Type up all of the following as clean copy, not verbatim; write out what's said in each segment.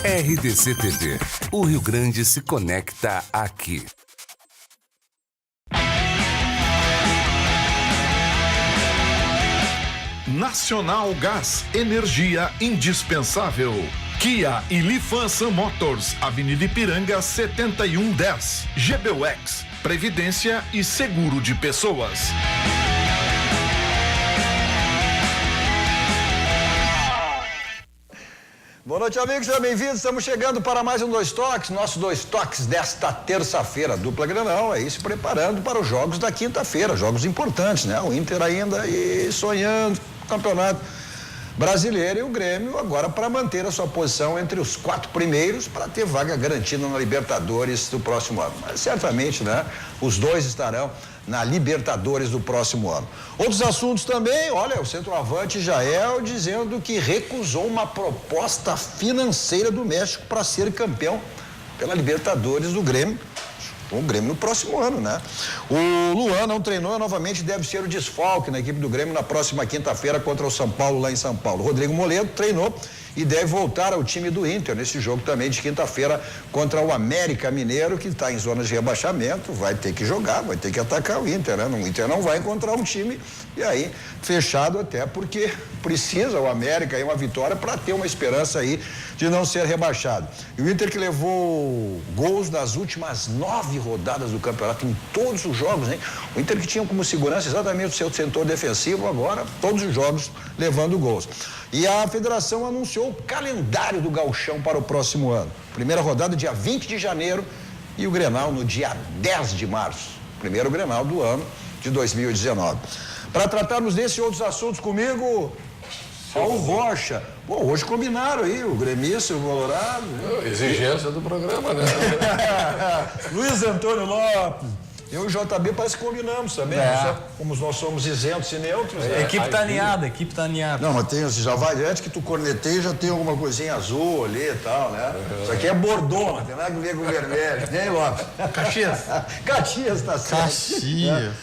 RDC TV. O Rio Grande se conecta aqui. Nacional Gás, energia indispensável. Kia e Lifan Motors, Avenida Ipiranga 7110. GBUX, Previdência e Seguro de Pessoas. Boa noite, amigos, sejam bem-vindos. Estamos chegando para mais um Dois Toques, nosso Dois Toques desta terça-feira. Dupla Grenal aí se preparando para os jogos da quinta-feira, jogos importantes, né? O Inter ainda aí sonhando campeonato brasileiro e o Grêmio agora para manter a sua posição entre os 4 primeiros para ter vaga garantida na Libertadores do próximo ano. Mas certamente, né? Os dois estarão na Libertadores do próximo ano. Outros assuntos também, olha, o centroavante Jael dizendo que recusou uma proposta financeira do México para ser campeão pela Libertadores do Grêmio. O Grêmio no próximo ano, né? O Luan não treinou, novamente deve ser o desfalque na equipe do Grêmio na próxima quinta-feira contra o São Paulo, lá em São Paulo. Rodrigo Moledo treinou e deve voltar ao time do Inter nesse jogo também de quinta-feira contra o América Mineiro, que está em zona de rebaixamento, vai ter que jogar, vai ter que atacar o Inter, né? O Inter não vai encontrar um time e aí fechado até porque precisa o América aí uma vitória para ter uma esperança aí de não ser rebaixado. E o Inter que levou gols nas últimas 9 rodadas do campeonato, em todos os jogos, hein? O Inter que tinha como segurança exatamente o seu setor defensivo, agora todos os jogos levando gols. E a federação anunciou o calendário do Gauchão para o próximo ano. Primeira rodada dia 20 de janeiro e o Grenal no dia 10 de março. Primeiro Grenal do ano de 2019. Para tratarmos desse e outros assuntos comigo, Paulo Rocha. Bom, hoje combinaram aí o gremista e o colorado. Exigência do programa, né? Luiz Antônio Lopes. Eu e o JB parece que combinamos também, como nós somos isentos e neutros. A equipe tá alinhada, a equipe tá alinhada. Não, mas tem, já vai, antes que tu corneteia, já tem alguma coisinha azul ali e tal, né? Isso aqui é bordô, não tem nada a ver com vermelho, né, Lopes? Caxias. Caxias, tá certo. Caxias.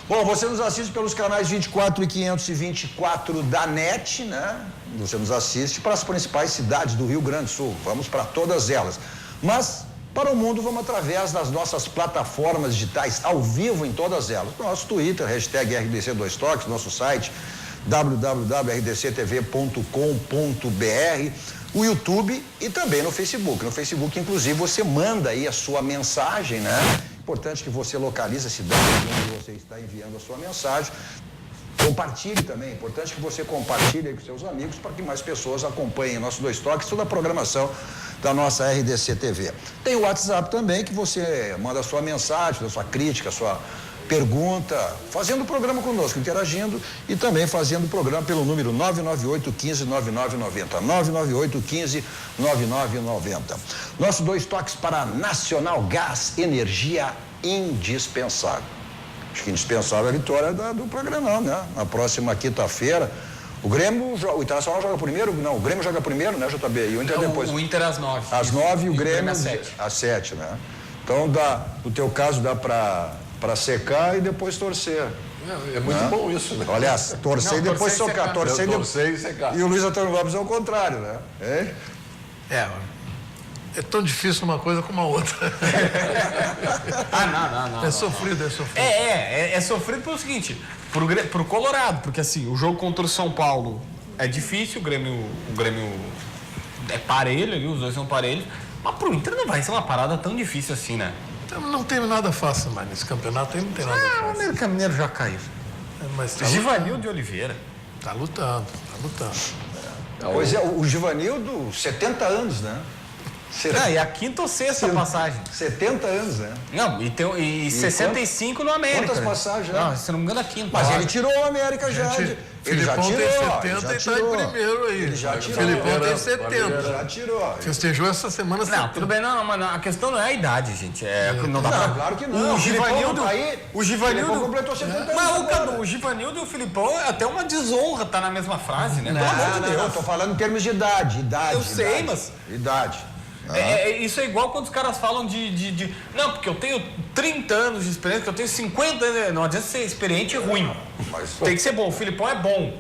Bom, você nos assiste pelos canais 24 e 524 da NET, né? Você nos assiste para as principais cidades do Rio Grande do Sul. Vamos para todas elas. Mas para o mundo, vamos através das nossas plataformas digitais, ao vivo em todas elas. Nosso Twitter, hashtag RDC2Toques, nosso site www.rdctv.com.br, o YouTube e também no Facebook. No Facebook, inclusive, você manda aí a sua mensagem, né? Importante que você localize a cidade onde você está enviando a sua mensagem. Compartilhe também, é importante que você compartilhe aí com seus amigos para que mais pessoas acompanhem nosso Dois Toques, toda a programação da nossa RDC TV. Tem o WhatsApp também, que você manda a sua mensagem, a sua crítica, a sua pergunta, fazendo o programa conosco, interagindo e também fazendo o programa pelo número 998-15-9990. 998-15-9990. Nosso Dois Toques para Nacional Gás, energia indispensável. Acho que indispensável a vitória do programa, né? Na próxima quinta-feira. O Grêmio, o Internacional joga primeiro? Não, o Grêmio joga primeiro, né, JB? E o Inter depois. O Inter às 9. Às 9 e o Grêmio às 7, né? Então, no teu caso, dá para secar e depois torcer. É muito bom isso, né? Aliás, torcer e depois socar. Torcer e secar. E o Luiz Antônio Lopes é o contrário, né? Hein? É tão difícil uma coisa como a outra. Não. É sofrido. É sofrido pelo seguinte, pro Colorado, porque assim, o jogo contra o São Paulo é difícil, o Grêmio é parelho ali, os dois são parelhos, mas pro Inter não vai ser uma parada tão difícil assim, né? Não tem nada fácil mais nesse campeonato, aí não tem nada O fácil. América Mineiro já caiu. Mas Givanildo de Oliveira. Tá lutando. Pois é, o Givanildo, 70 anos, né? E a quinta ou sexta passagem. 70 anos, né? Não, e 65 no América. Quantas passagens já? Não, se não me engano, a quinta. Mas ele tirou o América já. Ele já Filipão tirou. tem 70 e tá em primeiro aí. Ele já tirou. Filipão tem 70. Já tirou. Festejou essa semana. Não, tudo bem, mas a questão não é a idade, gente. Não dá pra... Claro que não. O Givanildo completou 70 anos. Mas o Givanildo e o Filipão é até uma desonra estar na mesma frase, né? Pelo amor de Deus. Não, tô falando em termos de idade. Eu sei, mas... Idade. Isso é igual quando os caras falam de... Não, porque eu tenho 30 anos de experiência, que eu tenho 50 anos. Não adianta ser experiente e ruim. Tem que ser bom. O Filipão é bom.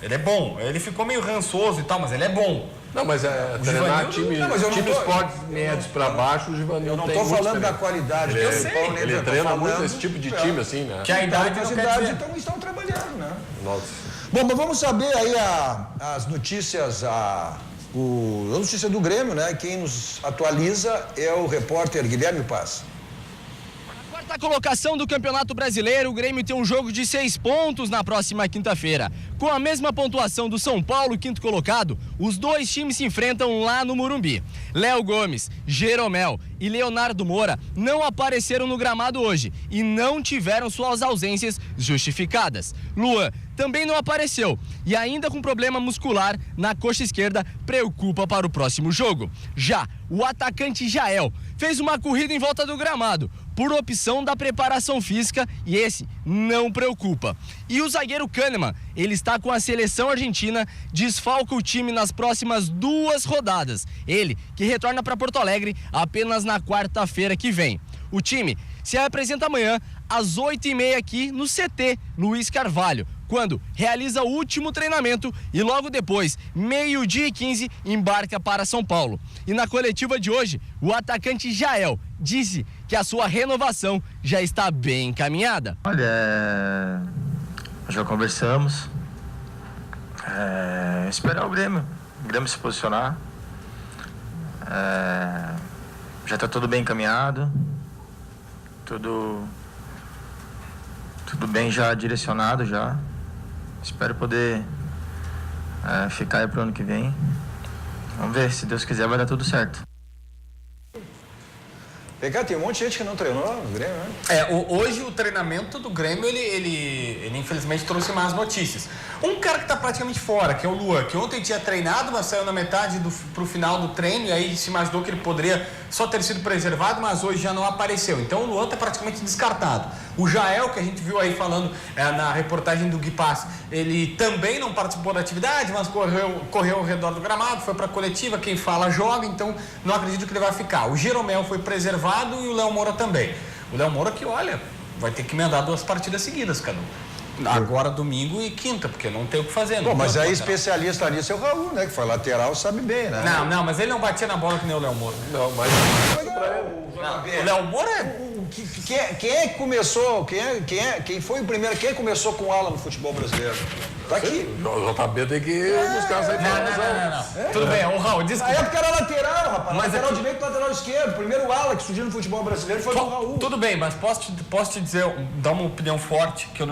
Ele é bom. Ele ficou meio rançoso e tal, mas ele é bom. Não, mas treinar times fortes médios para baixo, o Givanildo não tem. Eu não estou falando da qualidade. Ele treina muito esse tipo de time, assim, né? Que a idade não quer dizer. Então estão trabalhando, né? Nossa. Bom, mas vamos saber aí as notícias, a notícia do Grêmio, né? Quem nos atualiza é o repórter Guilherme Paz. Na colocação do Campeonato Brasileiro, o Grêmio tem um jogo de 6 pontos na próxima quinta-feira. Com a mesma pontuação do São Paulo, quinto colocado, os dois times se enfrentam lá no Morumbi. Léo Gomes, Jeromel e Leonardo Moura não apareceram no gramado hoje e não tiveram suas ausências justificadas. Luan também não apareceu e ainda com problema muscular na coxa esquerda preocupa para o próximo jogo. Já o atacante Jael fez uma corrida em volta do gramado por opção da preparação física e esse não preocupa. E o zagueiro Kahneman, ele está com a seleção argentina, desfalca o time nas próximas 2 rodadas. Ele que retorna para Porto Alegre apenas na quarta-feira que vem. O time se apresenta amanhã às 8h30 aqui no CT Luiz Carvalho, quando realiza o último treinamento e logo depois, 12h15, embarca para São Paulo. E na coletiva de hoje, o atacante Jael disse que a sua renovação já está bem encaminhada. Olha, já conversamos, esperar o Grêmio se posicionar, já está tudo bem encaminhado, tudo bem já direcionado já. Espero poder ficar aí pro ano que vem. Vamos ver, se Deus quiser vai dar tudo certo. PK, tem um monte de gente que não treinou no Grêmio, né? Hoje o treinamento do Grêmio, ele infelizmente trouxe más notícias. Um cara que está praticamente fora, que é o Luan, que ontem tinha treinado, mas saiu na metade pro final do treino, e aí se imaginou que ele poderia só ter sido preservado, mas hoje já não apareceu. Então o Luan está praticamente descartado. O Jael, que a gente viu aí falando na reportagem do Gui Pass, ele também não participou da atividade, mas correu ao redor do gramado, foi para a coletiva, quem fala joga, então não acredito que ele vai ficar. O Jeromel foi preservado e o Léo Moura também. O Léo Moura que, olha, vai ter que emendar 2 partidas seguidas, Cadu. Agora domingo e quinta, porque não tem o que fazer. Bom, mas aí especialista nisso é o Raul, né? Que foi lateral, sabe bem, né? Não, mas ele não batia na bola que nem o Léo Moura. Não, mas... O Léo Moura é... Quem é que começou? Quem foi o primeiro? Quem começou com ala no futebol brasileiro? Tá aqui. O JB tem que buscar essa informação. Não. Tudo bem, o Raul, desculpa. Na época era lateral, rapaz. Mas lateral direito e lateral esquerdo. O primeiro ala que surgiu no futebol brasileiro foi o Raul. Tudo bem, mas posso te dizer, dar uma opinião forte, que eu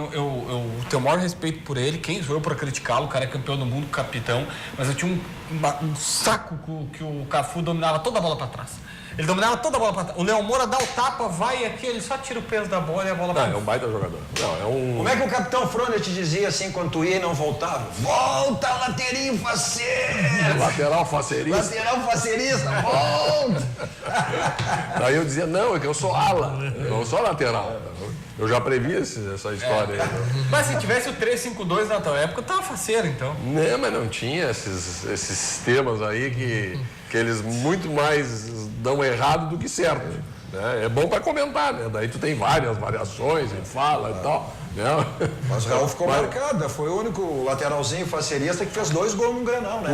tenho o maior respeito por ele. Quem sou eu para criticá-lo? O cara é campeão do mundo, capitão. Mas eu tinha um saco que o Cafu dominava toda a bola para trás. Ele dominava toda a bola para trás. O Léo Moura dá o tapa, vai aqui, ele só tira o peso da bola e a bola Não, é um baita jogador. Como é que o capitão Frônia te dizia assim quando tu ia e não voltava? Volta, laterinho faceiro! Lateral faceirista. Lateral faceirista, volta! Daí eu dizia, não, é que eu sou ala, eu sou lateral. Eu já previ essa história aí. Mas se tivesse o 3-5-2 na tua época, tava faceiro, então. Não, mas não tinha esses temas aí que eles muito mais dão errado do que certo. Né? É bom para comentar, né? Daí tu tem várias variações e fala e tal. Né? Mas o Raul ficou marcado, foi o único lateralzinho faceirista que fez 2 gols num Grenal, né?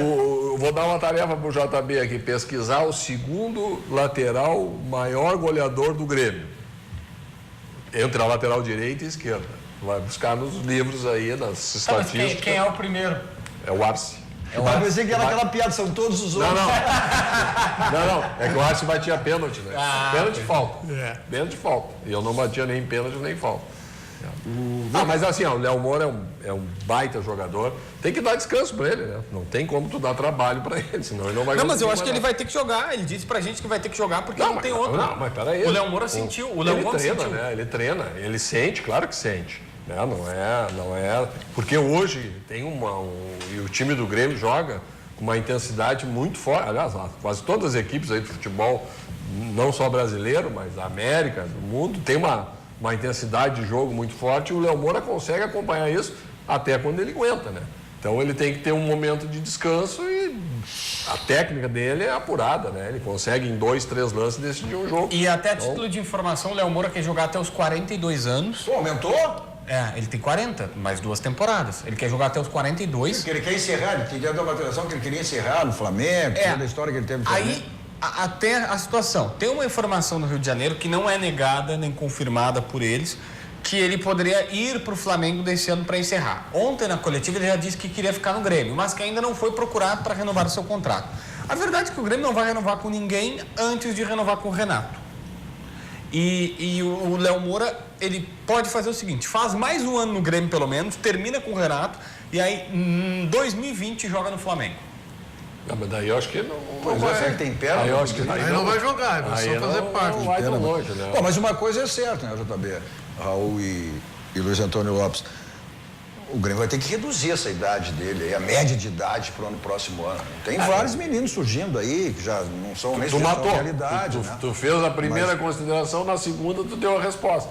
Vou dar uma tarefa pro JB aqui, pesquisar o segundo lateral maior goleador do Grêmio. Entre a lateral direita e esquerda. Vai buscar nos livros aí, nas estatísticas. Mas quem é o primeiro? É o Arce. Eu pensei que era aquela piada, são todos os outros. Não. É que o Arce batia pênalti, né? Pênalti e falta. Pênalti e falta. E eu não batia nem pênalti nem falta. Mas assim, o Léo Moura é um baita jogador. Tem que dar descanso pra ele, né? Não tem como tu dar trabalho pra ele, senão ele não vai. Não, mas eu acho que ele vai ter que jogar. Ele disse pra gente que vai ter que jogar porque não tem outro. Não, mas peraí. O Léo Moura sentiu. O Léo Moura treina, sentiu. né? Ele treina. Ele sente, claro que sente. Né? Não é. Porque hoje tem e o time do Grêmio joga com uma intensidade muito forte. Aliás, quase todas as equipes aí de futebol, não só brasileiro, mas da América, do mundo, tem uma intensidade de jogo muito forte, e o Léo Moura consegue acompanhar isso até quando ele aguenta, né? Então ele tem que ter um momento de descanso e a técnica dele é apurada, né? Ele consegue em 2, 3 lances decidir um jogo. E até a título de informação, o Léo Moura quer jogar até os 42 anos. Pô, aumentou? Ele tem 40, mais 2 temporadas. Ele quer jogar até os 42. Porque ele quer encerrar, ele queria dar uma atenção que ele queria encerrar no Flamengo, toda a história que ele teve no Flamengo. Aí, até a situação. Tem uma informação no Rio de Janeiro que não é negada nem confirmada por eles, que ele poderia ir para o Flamengo desse ano para encerrar. Ontem, na coletiva, ele já disse que queria ficar no Grêmio, mas que ainda não foi procurado para renovar o seu contrato. A verdade é que o Grêmio não vai renovar com ninguém antes de renovar com o Renato. E o Léo Moura, ele pode fazer o seguinte, faz mais um ano no Grêmio pelo menos, termina com o Renato e aí em 2020 joga no Flamengo. Não, mas daí eu acho que não. Pois é, será que tem perna? Aí eu acho que Aí não vai jogar, vai só fazer parte. Não vai tão longe, né? Bom, mas uma coisa é certa, né, JB? Raul e Luiz Antônio Lopes. O Grêmio vai ter que reduzir essa idade dele, aí, a média de idade para o próximo ano. Tem vários meninos surgindo aí, que já não são nem Tu matou. realidade. Tu fez a primeira consideração, na segunda tu deu a resposta.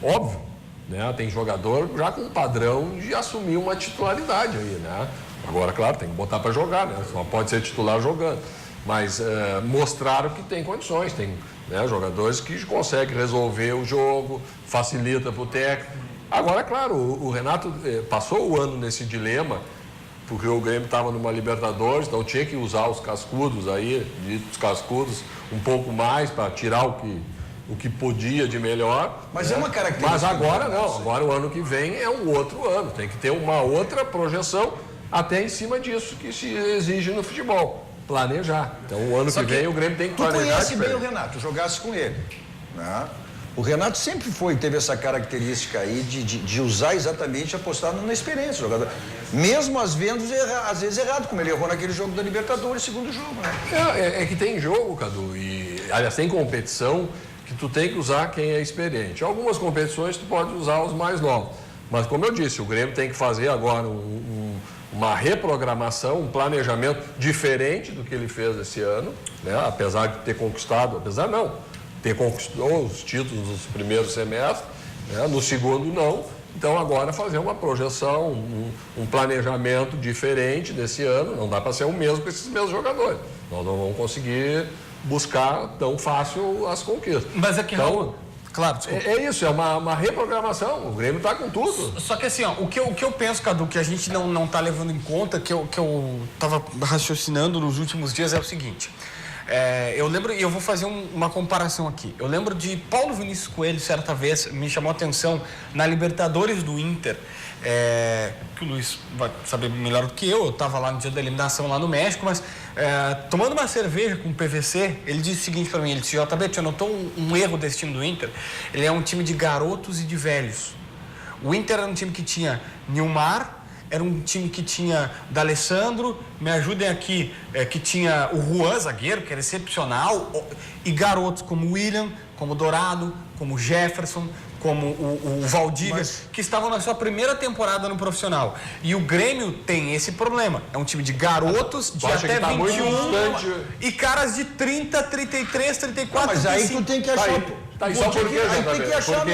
Óbvio, né? Tem jogador já com padrão de assumir uma titularidade aí, né? Agora, claro, tem que botar para jogar, né? Só pode ser titular jogando. Mas mostraram que tem condições, tem, né, jogadores que conseguem resolver o jogo, facilita para o técnico. Agora, claro, o Renato passou o ano nesse dilema, porque o Grêmio estava numa Libertadores, então tinha que usar os cascudos aí, ditos cascudos, um pouco mais para tirar o que podia de melhor. Mas né? é uma característica. Mas agora não, agora o ano que vem é um outro ano, tem que ter uma outra projeção até em cima disso que se exige no futebol, planejar. Então o ano que vem o Grêmio tem que planejar. Tu conhece bem o diferente. Renato, tu jogasse com ele, né? O Renato sempre teve essa característica aí de usar exatamente, apostar na experiência do jogador. Mesmo às vezes errado, como ele errou naquele jogo da Libertadores, segundo jogo, né? É que tem jogo, Cadu, e aliás, tem competição que tu tem que usar quem é experiente. Algumas competições tu pode usar os mais novos. Mas como eu disse, o Grêmio tem que fazer agora uma reprogramação, um planejamento diferente do que ele fez esse ano, né? Apesar de ter conquistado, ter conquistou os títulos nos primeiros semestres, né? No segundo não. Então agora fazer uma projeção, um planejamento diferente desse ano. Não dá para ser o mesmo com esses mesmos jogadores. Nós não vamos conseguir buscar tão fácil as conquistas. Mas é que, então, Raul, claro, desculpa. é isso, é uma reprogramação. O Grêmio está com tudo. Só que assim, ó, o que eu penso, Cadu, que a gente não tá levando em conta, que eu tava raciocinando nos últimos dias é o seguinte. Eu lembro, e eu vou fazer uma comparação aqui. Eu lembro de Paulo Vinícius Coelho, certa vez, me chamou a atenção na Libertadores do Inter, que o Luiz vai saber melhor do que eu estava lá no dia da eliminação lá no México, mas tomando uma cerveja com o PVC, ele disse o seguinte para mim, ele disse, JB, tu notou um erro desse time do Inter? Ele é um time de garotos e de velhos. O Inter era um time que tinha Nilmar, era um time que tinha D'Alessandro, me ajudem aqui, que tinha o Juan, zagueiro, que era excepcional, e garotos como o William, como o Dourado, como o Jefferson, como o Valdívia, que estavam na sua primeira temporada no profissional. E o Grêmio tem esse problema. É um time de garotos de até 21 e caras de 30, 33, 34, mas 35. aí tu tem que achar... Tá aí, só por quê, tem que achar...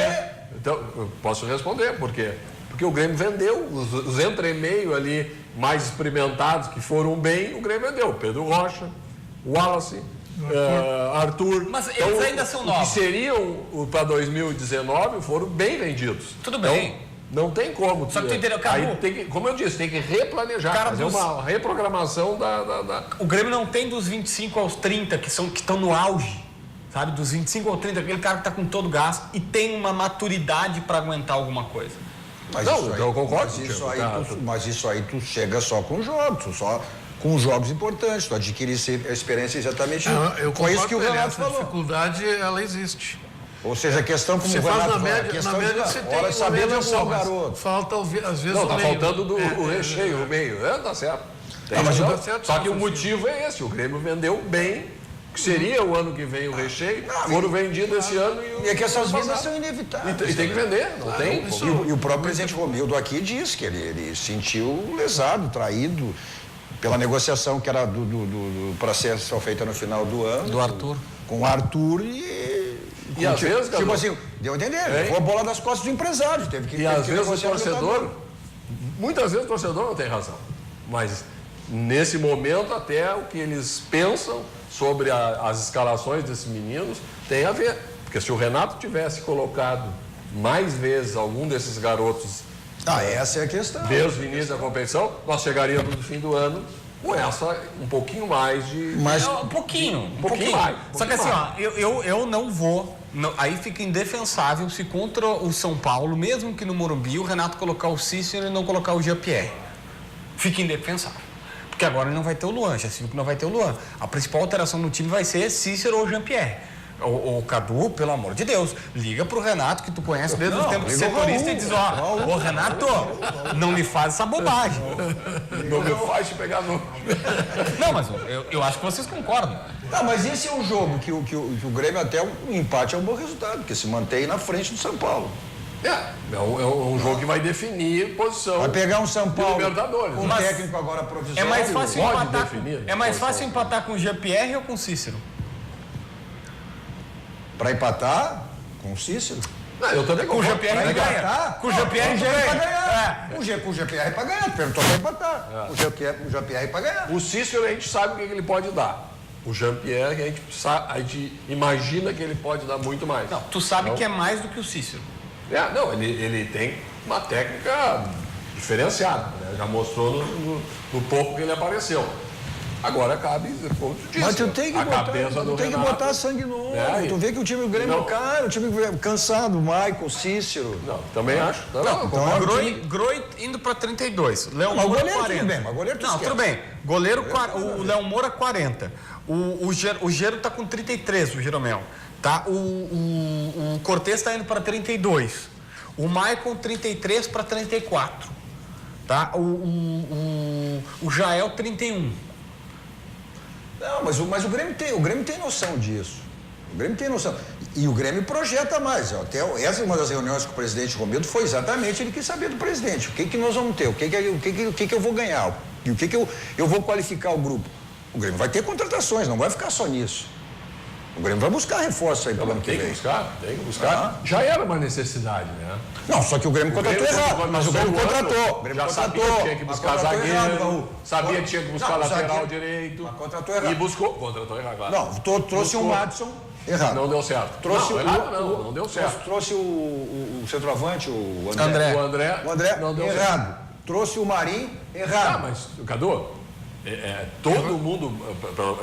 Então, eu posso responder, por quê? Porque o Grêmio vendeu os entre-meio ali mais experimentados que foram bem, o Grêmio vendeu. Pedro Rocha, Wallace, Arthur. Mas eles ainda são novos. Que seriam para 2019 foram bem vendidos. Tudo bem. Então, não tem como. Só que tu entendeu, aí tem que, como eu disse, tem que replanejar, fazer uma reprogramação da... O Grêmio não tem dos 25 aos 30 que estão no auge. Sabe? Dos 25 aos 30, aquele cara que está com todo o gás e tem uma maturidade para aguentar alguma coisa. Mas não, isso aí, eu concordo. Mas isso aí tu chega só com jogos, só com jogos importantes, tu adquire a experiência exatamente eu com isso que o Renato essa falou. dificuldade, ela existe. Ou seja, a questão como Você o faz Renato na fala, média, você tem hora saber média lançar o boa, garoto. Falta, às vezes, Não, o tá meio. faltando o recheio, o meio. Tá certo. Mas Não, tá certo, só que o sim. motivo é esse, o Grêmio vendeu bem, que seria o ano que vem o recheio, foram vendidos esse ano E é que essas vendas passado. são inevitáveis. E tem que vender, não tem? E o próprio presidente Romildo aqui disse que ele sentiu lesado, traído pela negociação que era do processo feita no final do ano. Do Arthur. Com o Arthur E às vezes, tipo assim, deu a entender, levou a bola das costas do empresário. Teve que, E às que vezes o negociar torcedor, muitas vezes o torcedor não tem razão, mas nesse momento até o que eles pensam sobre as escalações desses meninos tem a ver, porque se o Renato tivesse colocado mais vezes algum desses garotos Essa é a questão. desde o início da competição, nós chegaríamos no fim do ano com essa um pouquinho mais de... Um pouquinho mais. Só que assim, ó, eu não vou. Aí fica indefensável se contra o São Paulo, mesmo que no Morumbi, o Renato colocar o Cícero e não colocar o Jean-Pierre. Fica indefensável. Porque agora não vai ter o Luan, já se viu que não vai ter o Luan. A principal alteração no time vai ser Cícero ou Jean-Pierre. O Cadu, pelo amor de Deus, liga pro Renato, que tu conhece desde o tempo de setorista, e diz, ô Renato, não me faz essa bobagem. Não me faz te pegar no... Não, mas eu acho que vocês concordam. Mas esse é um jogo que o Grêmio até um empate é um bom resultado, porque se mantém na frente do São Paulo. É um jogo que vai definir posição. Vai pegar um São Paulo Libertadores, com um técnico agora provisório. É mais fácil pode empatar, definir, é mais fácil empatar com o Jean-Pierre ou com o Cícero? Para empatar com o Cícero. Não, eu também Com o Jean-Pierre ganha. Com o Jean-Pierre já é para ganha. ganhar. Com o Jean-Pierre para ganhar. Perguntou para empatar. O Jean-Pierre para ganhar. O Cícero a gente sabe o que ele pode dar. O Jean-Pierre a gente imagina que ele pode dar muito mais. Não, tu sabe que é mais do que o Cícero. Ele tem uma técnica diferenciada, né? Já mostrou no pouco que ele apareceu. Agora cabe, como tu disse, Mas tu tem que botar sangue novo. Tu vê que o time do Grêmio cai, o time cansado, Michael, Cícero. Não, também acho. Groi indo para 32. Léo Mas o Moura goleiro 40. tudo bem, mas o goleiro tu Não, esquece. tudo bem. Goleiro, o Léo Moura 40. O Gero tá com 33, o Jeromel. Tá? O Cortez tá indo para 32. O Michael 33 para 34. Tá? O Jael 31. Não, mas o Grêmio tem noção disso. O Grêmio tem noção. E o Grêmio projeta mais. Até essa é uma das reuniões com o presidente Romildo, foi exatamente ele quis saber do presidente. O que nós vamos ter? O que eu vou ganhar? E o que eu vou qualificar o grupo? O Grêmio vai ter contratações, não vai ficar só nisso. O Grêmio vai buscar reforço aí pelo ano que vem. Tem que buscar. Já era uma necessidade, né? Não, só que o Grêmio contratou errado. Mas o Grêmio contratou. Já sabia que tinha que buscar zagueiro, sabia que tinha que buscar lateral direito. Mas contratou errado. E buscou. Contratou errado, claro. Não, trouxe o Madison errado. Não deu certo. Trouxe não deu certo. Trouxe o centroavante, o André. O André não deu errado. certo. Trouxe o Marinho errado. Mas, Cadu, todo mundo,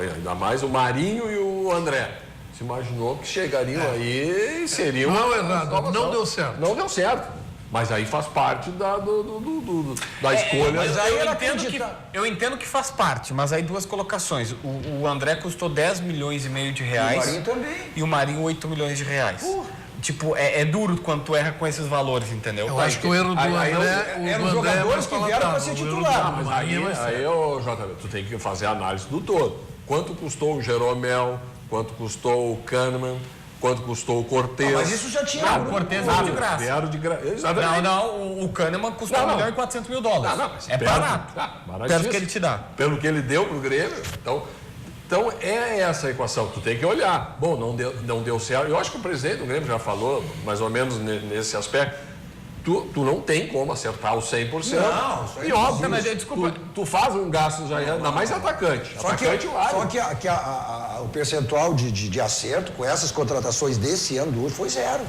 ainda mais o Marinho e o André, se imaginou que chegariam aí e seriam... Não, errado, não deu certo. Não deu certo. Mas aí faz parte da escolha. Mas aí eu entendo que faz parte, mas aí duas colocações. O André custou 10 milhões e meio de reais. O Marinho também. E o Marinho 8 milhões de reais. Tipo, é duro quando tu erra com esses valores, entendeu? Eu acho que o erro do André... Eram jogadores que vieram para ser titular. Mas aí, JB, tu tem que fazer a análise do todo. Quanto custou o Jeromel? Quanto custou o Kahneman? Quanto custou o Cortez? Mas isso já tinha. O Cortez veio de graça. Vieram de graça. O Kahneman custou $1 milhão e 400 mil dólares. É barato. Perto que ele te dá. Pelo que ele deu pro Grêmio. Então é essa a equação. Tu tem que olhar. Bom, não deu certo. Eu acho que o presidente do Grêmio já falou, mais ou menos nesse aspecto. Tu não tem como acertar o 100%. Não, isso aí e não óbvio, existe. mas desculpa, tu faz um gasto já, ainda mais atacante. Só que o percentual de acerto com essas contratações desse ano hoje foi zero.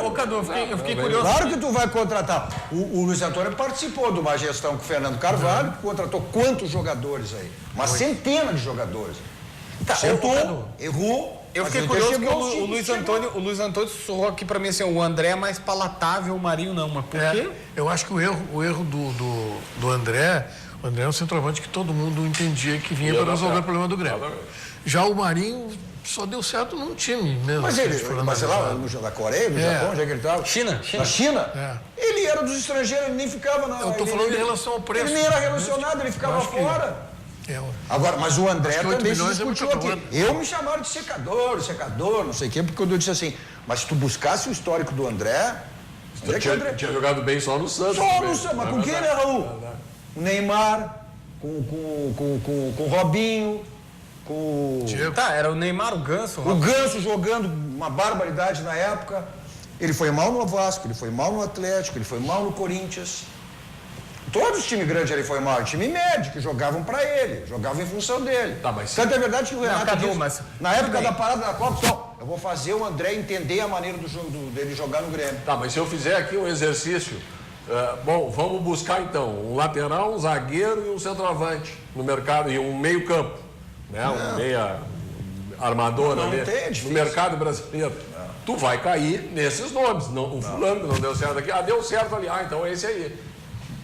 Ô, Cadu, eu fiquei curioso. Claro que tu vai contratar. O Luiz Antônio participou de uma gestão com o Fernando Carvalho, que contratou quantos jogadores aí? Uma centena de jogadores. Acertou, errou. Eu fiquei curioso que o Luiz Antônio sussurrou aqui pra mim assim, o André é mais palatável, o Marinho não, mas por quê? Eu acho que o erro do André, o André é um centroavante que todo mundo entendia que vinha para resolver o problema do Grêmio. Já o Marinho só deu certo num time mesmo. Mas lá na Coreia, no Japão, onde é que ele estava? Na China? Ele era dos estrangeiros, ele nem ficava na... Eu estou falando em relação ao preço. Ele nem era relacionado, ele ficava fora. Agora, mas o André também se discutiu aqui. Eu me chamaram de secador, não sei o quê, porque eu disse assim, mas se tu buscasse o histórico do André... Tinha jogado bem só no Santos. Só no Santos, mas com quem, né, Raul? O Neymar, com o Robinho, com... Era o Neymar, o Ganso. O Ganso jogando uma barbaridade na época. Ele foi mal no Vasco, ele foi mal no Atlético, ele foi mal no Corinthians. Todos os times grandes ele foi mal, time médio, que jogavam pra ele, jogavam em função dele. Mas tanto é verdade que o Renato disse, na época da parada da Copa, Eu vou fazer o André entender a maneira dele jogar no Grêmio. Tá, mas se eu fizer aqui um exercício, bom, vamos buscar então um lateral, um zagueiro e um centroavante no mercado e um meio campo, né? Um meia armador ali no mercado brasileiro. Tu vai cair nesses nomes. Não, o fulano não deu certo aqui, deu certo ali, então é esse aí.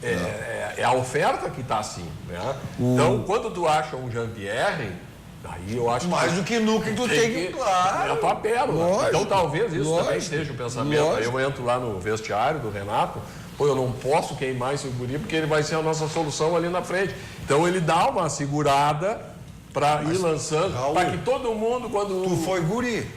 É a oferta que está assim, né? Então, quando tu acha um Jean-Pierre, aí eu acho mais do que nunca tu tem que, claro. É a tua pérola. Lógico, então talvez isso lógico, também seja o pensamento. lógico. Aí eu entro lá no vestiário do Renato, eu não posso queimar esse guri porque ele vai ser a nossa solução ali na frente. Então ele dá uma segurada para ir lançando, para que todo mundo, quando... Tu foi guri.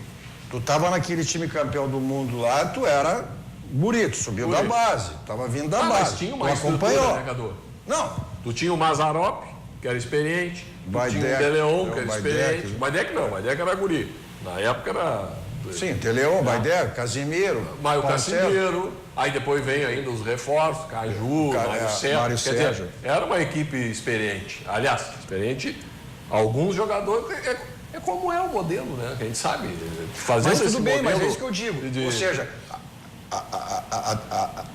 Tu tava naquele time campeão do mundo lá, tu era guri, tu subiu da base, tava vindo da base. Mas tinha uma tu acompanhou. né, Cadu? Não. Tu tinha o Mazarop, que era experiente, tu tinha o Deleon, que era experiente. Baidec não, Baidec era guri. Na época era... Sim, Deleon, Baidec, Casimiro, Mas o Casimiro, aí depois vem ainda os reforços, Caju, Mário Sérgio. Era uma equipe experiente. Aliás, experiente, alguns jogadores... É como é o modelo, né? Que a gente sabe fazer mas esse tudo bem, modelo. mas é isso que eu digo. Ou seja,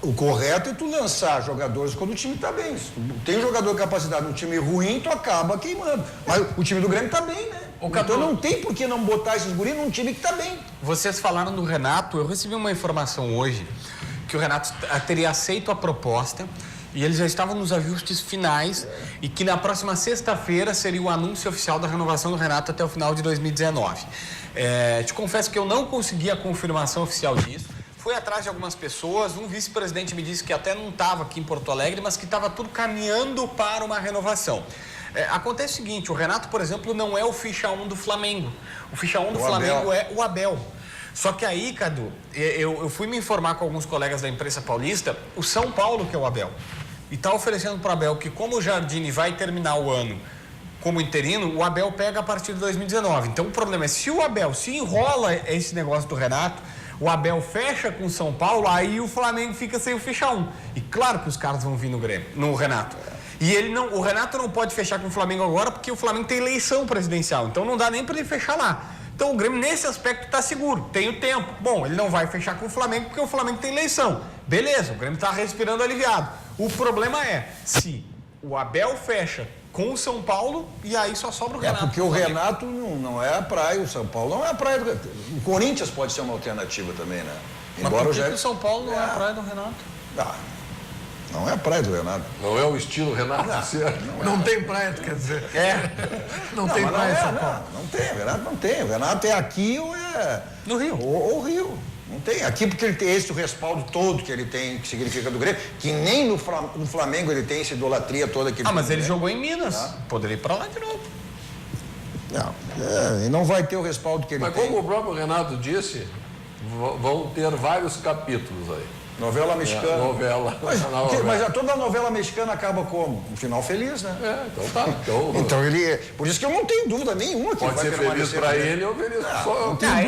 o correto é tu lançar jogadores quando o time está bem. Se tu tem jogador de capacidade no time ruim, tu acaba queimando. Mas o time do Grêmio está bem, né? Então não tem por que não botar esses guris num time que está bem. Vocês falaram do Renato, eu recebi uma informação hoje que o Renato teria aceito a proposta e eles já estavam nos ajustes finais e que na próxima sexta-feira seria o anúncio oficial da renovação do Renato até o final de 2019. Te confesso que eu não consegui a confirmação oficial disso. Fui atrás de algumas pessoas, um vice-presidente me disse que até não estava aqui em Porto Alegre, mas que estava tudo caminhando para uma renovação. Acontece o seguinte, o Renato, por exemplo, não é o ficha 1 do Flamengo. O ficha 1 do Flamengo é o Abel. Só que aí, Cadu, eu fui me informar com alguns colegas da imprensa paulista, o São Paulo que é o Abel. E está oferecendo para o Abel que, como o Jardine vai terminar o ano como interino, o Abel pega a partir de 2019. Então o problema é, se o Abel se enrola esse negócio do Renato, o Abel fecha com o São Paulo, aí o Flamengo fica sem o ficha 1. E claro que os caras vão vir no Renato. E o Renato não pode fechar com o Flamengo agora porque o Flamengo tem eleição presidencial. Então não dá nem para ele fechar lá. Então o Grêmio nesse aspecto está seguro, tem o tempo. Bom, ele não vai fechar com o Flamengo porque o Flamengo tem eleição. Beleza, o Grêmio está respirando aliviado. O problema é se o Abel fecha com o São Paulo e aí só sobra o Renato. Porque o Renato não é a praia, o São Paulo não é a praia. O Corinthians pode ser uma alternativa também, né? Embora por que o São Paulo não é a praia do Renato? Não é a praia do Renato. Não é o estilo Renato. Não tem praia, tu quer dizer? Não tem praia em São Paulo. Não tem, o Renato não tem. O Renato é aqui ou é... No Rio. Ou Rio. Não tem. Aqui porque ele tem esse respaldo todo que ele tem, que significa do Grêmio, que nem no Flamengo ele tem essa idolatria toda que ele tem. Mas ele jogou em Minas. Poderia ir pra lá de novo. E não vai ter o respaldo que ele tem. Mas como o próprio Renato disse, vão ter vários capítulos aí. Novela mexicana. Novela. Mas toda novela mexicana acaba como? Um final feliz, né? Então tá. Então ele... Por isso que eu não tenho dúvida nenhuma que pode vai ser feliz pra ele ou feliz só pra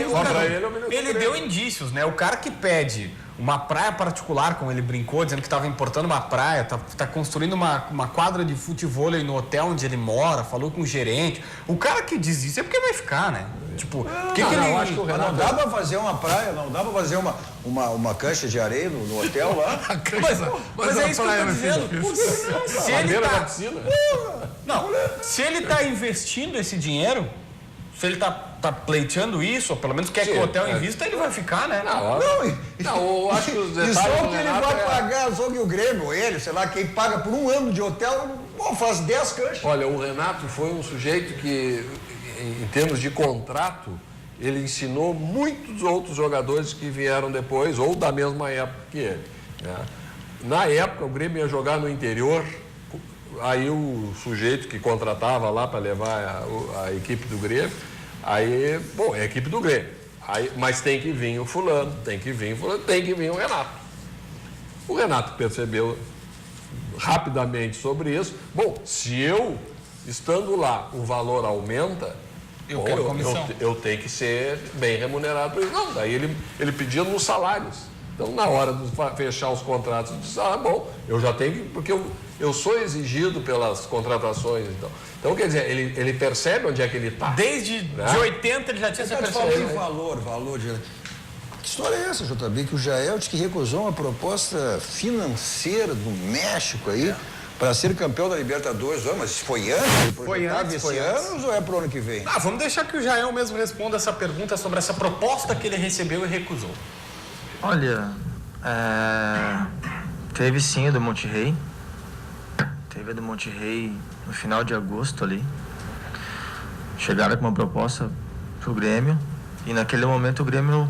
ele ou feliz. Ele deu indícios, né? O cara que pede uma praia particular, como ele brincou, dizendo que estava importando uma praia, tá construindo uma quadra de futevôlei no hotel onde ele mora, falou com o gerente. O cara que diz isso é porque vai ficar, né? Tipo, eu acho que o Renato... Não dá pra fazer uma praia, não dá pra fazer uma cancha de areia no hotel lá. Mas é isso que eu tô dizendo. Se ele tá... Não, se ele tá investindo esse dinheiro, se ele tá pleiteando isso, ou pelo menos quer que o hotel invista, ele vai ficar, né? Eu acho que os detalhes... E só que ele vai pagar, só que o Grêmio, ele, sei lá, quem paga por um ano de hotel, faz 10 canchas. Olha, o Renato foi um sujeito que, em termos de contrato, ele ensinou muitos outros jogadores que vieram depois, ou da mesma época que ele. Né? Na época, o Grêmio ia jogar no interior, aí o sujeito que contratava lá para levar a equipe do Grêmio, aí, bom, é a equipe do Grêmio, aí, mas tem que vir o fulano, tem que vir o Renato. O Renato percebeu rapidamente sobre isso. Bom, se eu, estando lá, o valor aumenta, eu tenho que ser bem remunerado por isso. Não, daí ele pedia nos salários. Então, na hora de fechar os contratos, diz, bom, eu já tenho, porque eu sou exigido pelas contratações. Então quer dizer, ele percebe onde é que ele está. Desde de 80 ele já tinha essa percepção. Valor de... Que história é essa, JB? Que o Jael disse que recusou uma proposta financeira do México aí para ser campeão da Libertadores. Mas foi antes? Foi antes. Ano ou é pro ano que vem? Vamos deixar que o Jael mesmo responda essa pergunta sobre essa proposta que ele recebeu e recusou. Olha, teve sim a do Monterrey. Teve a do Monterrey no final de agosto ali. Chegaram com uma proposta pro Grêmio e naquele momento o Grêmio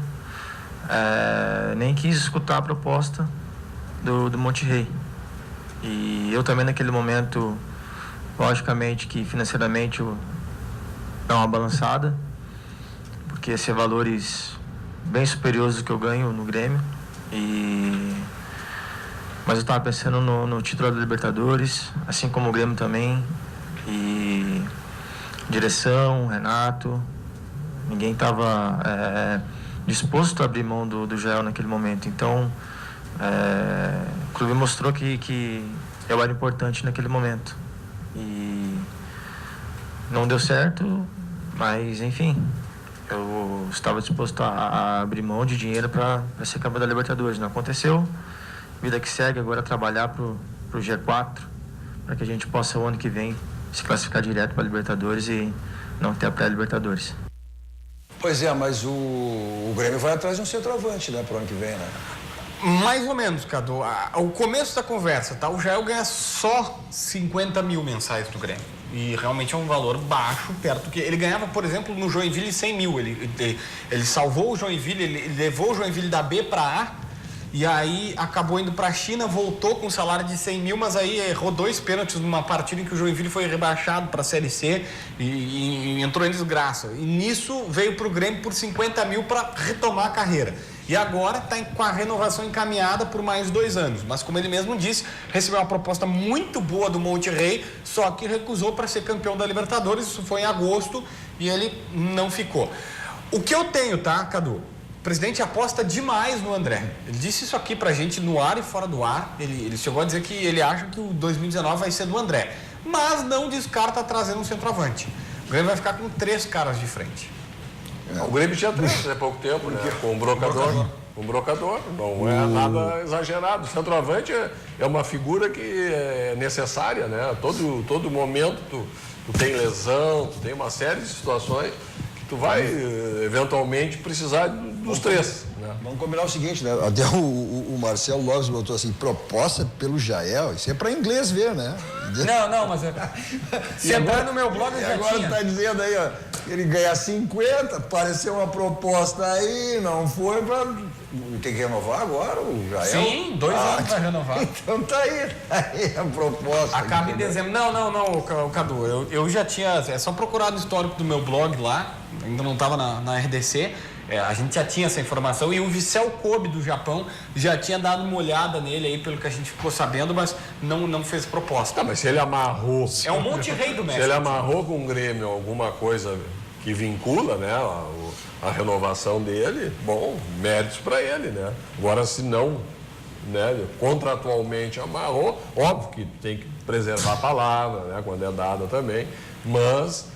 nem quis escutar a proposta do Monterrey. E eu também naquele momento, logicamente que financeiramente dá uma balançada, porque ia ser valores bem superiores do que eu ganho no Grêmio. Mas eu estava pensando no título da Libertadores, assim como o Grêmio também. E direção, Renato, ninguém estava disposto a abrir mão do Jael naquele momento. Então, o clube mostrou que eu era importante naquele momento. E não deu certo, mas enfim, eu estava disposto a abrir mão de dinheiro para ser campeão da Libertadores. Não aconteceu. Vida que segue, agora trabalhar pro G4, para que a gente possa o ano que vem se classificar direto para a Libertadores e não ter a pré-Libertadores. Pois é, mas o Grêmio vai atrás de um centroavante, né, pro ano que vem, né? Mais ou menos, Cadu. O começo da conversa, tá? O Jael ganha só 50 mil mensais do Grêmio. E realmente é um valor baixo, perto do que... Ele ganhava, por exemplo, no Joinville 100 mil. Ele salvou o Joinville, ele levou o Joinville da B para A, e aí acabou indo para a China, voltou com um salário de 100 mil, mas aí errou 2 pênaltis numa partida em que o Joinville foi rebaixado para a Série C e entrou em desgraça. E nisso veio para o Grêmio por 50 mil para retomar a carreira. E agora está com a renovação encaminhada por mais 2 anos. Mas como ele mesmo disse, recebeu uma proposta muito boa do Monterrey, só que recusou para ser campeão da Libertadores. Isso foi em agosto e ele não ficou. O que eu tenho, tá, Cadu? O presidente aposta demais no André. Ele disse isso aqui pra gente no ar e fora do ar. Ele chegou a dizer que ele acha que o 2019 vai ser do André. Mas não descarta trazendo um centroavante. O Grêmio vai ficar com 3 caras de frente. O Grêmio tinha 3 há pouco tempo, né? Com um brocador. Um brocador. Não é nada exagerado. O centroavante é uma figura que é necessária, né? Todo momento tu tem lesão, tu tem uma série de situações que tu vai eventualmente precisar dos 3. Né? Vamos combinar o seguinte, né? Até o Marcelo Lopes botou assim, proposta pelo Jael, isso é para inglês ver, né? Não, mas se entrar no meu blog eu já agora tinha. Tá dizendo aí, ó, ele ganha 50, apareceu uma proposta aí, não foi para... Tem que renovar agora o Jael? Sim, 2 anos para renovar. Então tá aí a proposta. Acaba em dezembro. Não, Cadu, eu já tinha, é só procurar no histórico do meu blog lá, ainda não estava na RDC, a gente já tinha essa informação e o Vissel Kobe do Japão já tinha dado uma olhada nele aí, pelo que a gente ficou sabendo, mas não fez proposta. Tá, mas se ele amarrou... É um Monterrey do México. Se ele amarrou com o Grêmio alguma coisa que vincula, né, a renovação dele, bom, méritos para ele, né? Agora, se não, né, contratualmente amarrou, óbvio que tem que preservar a palavra, né, quando é dada também, mas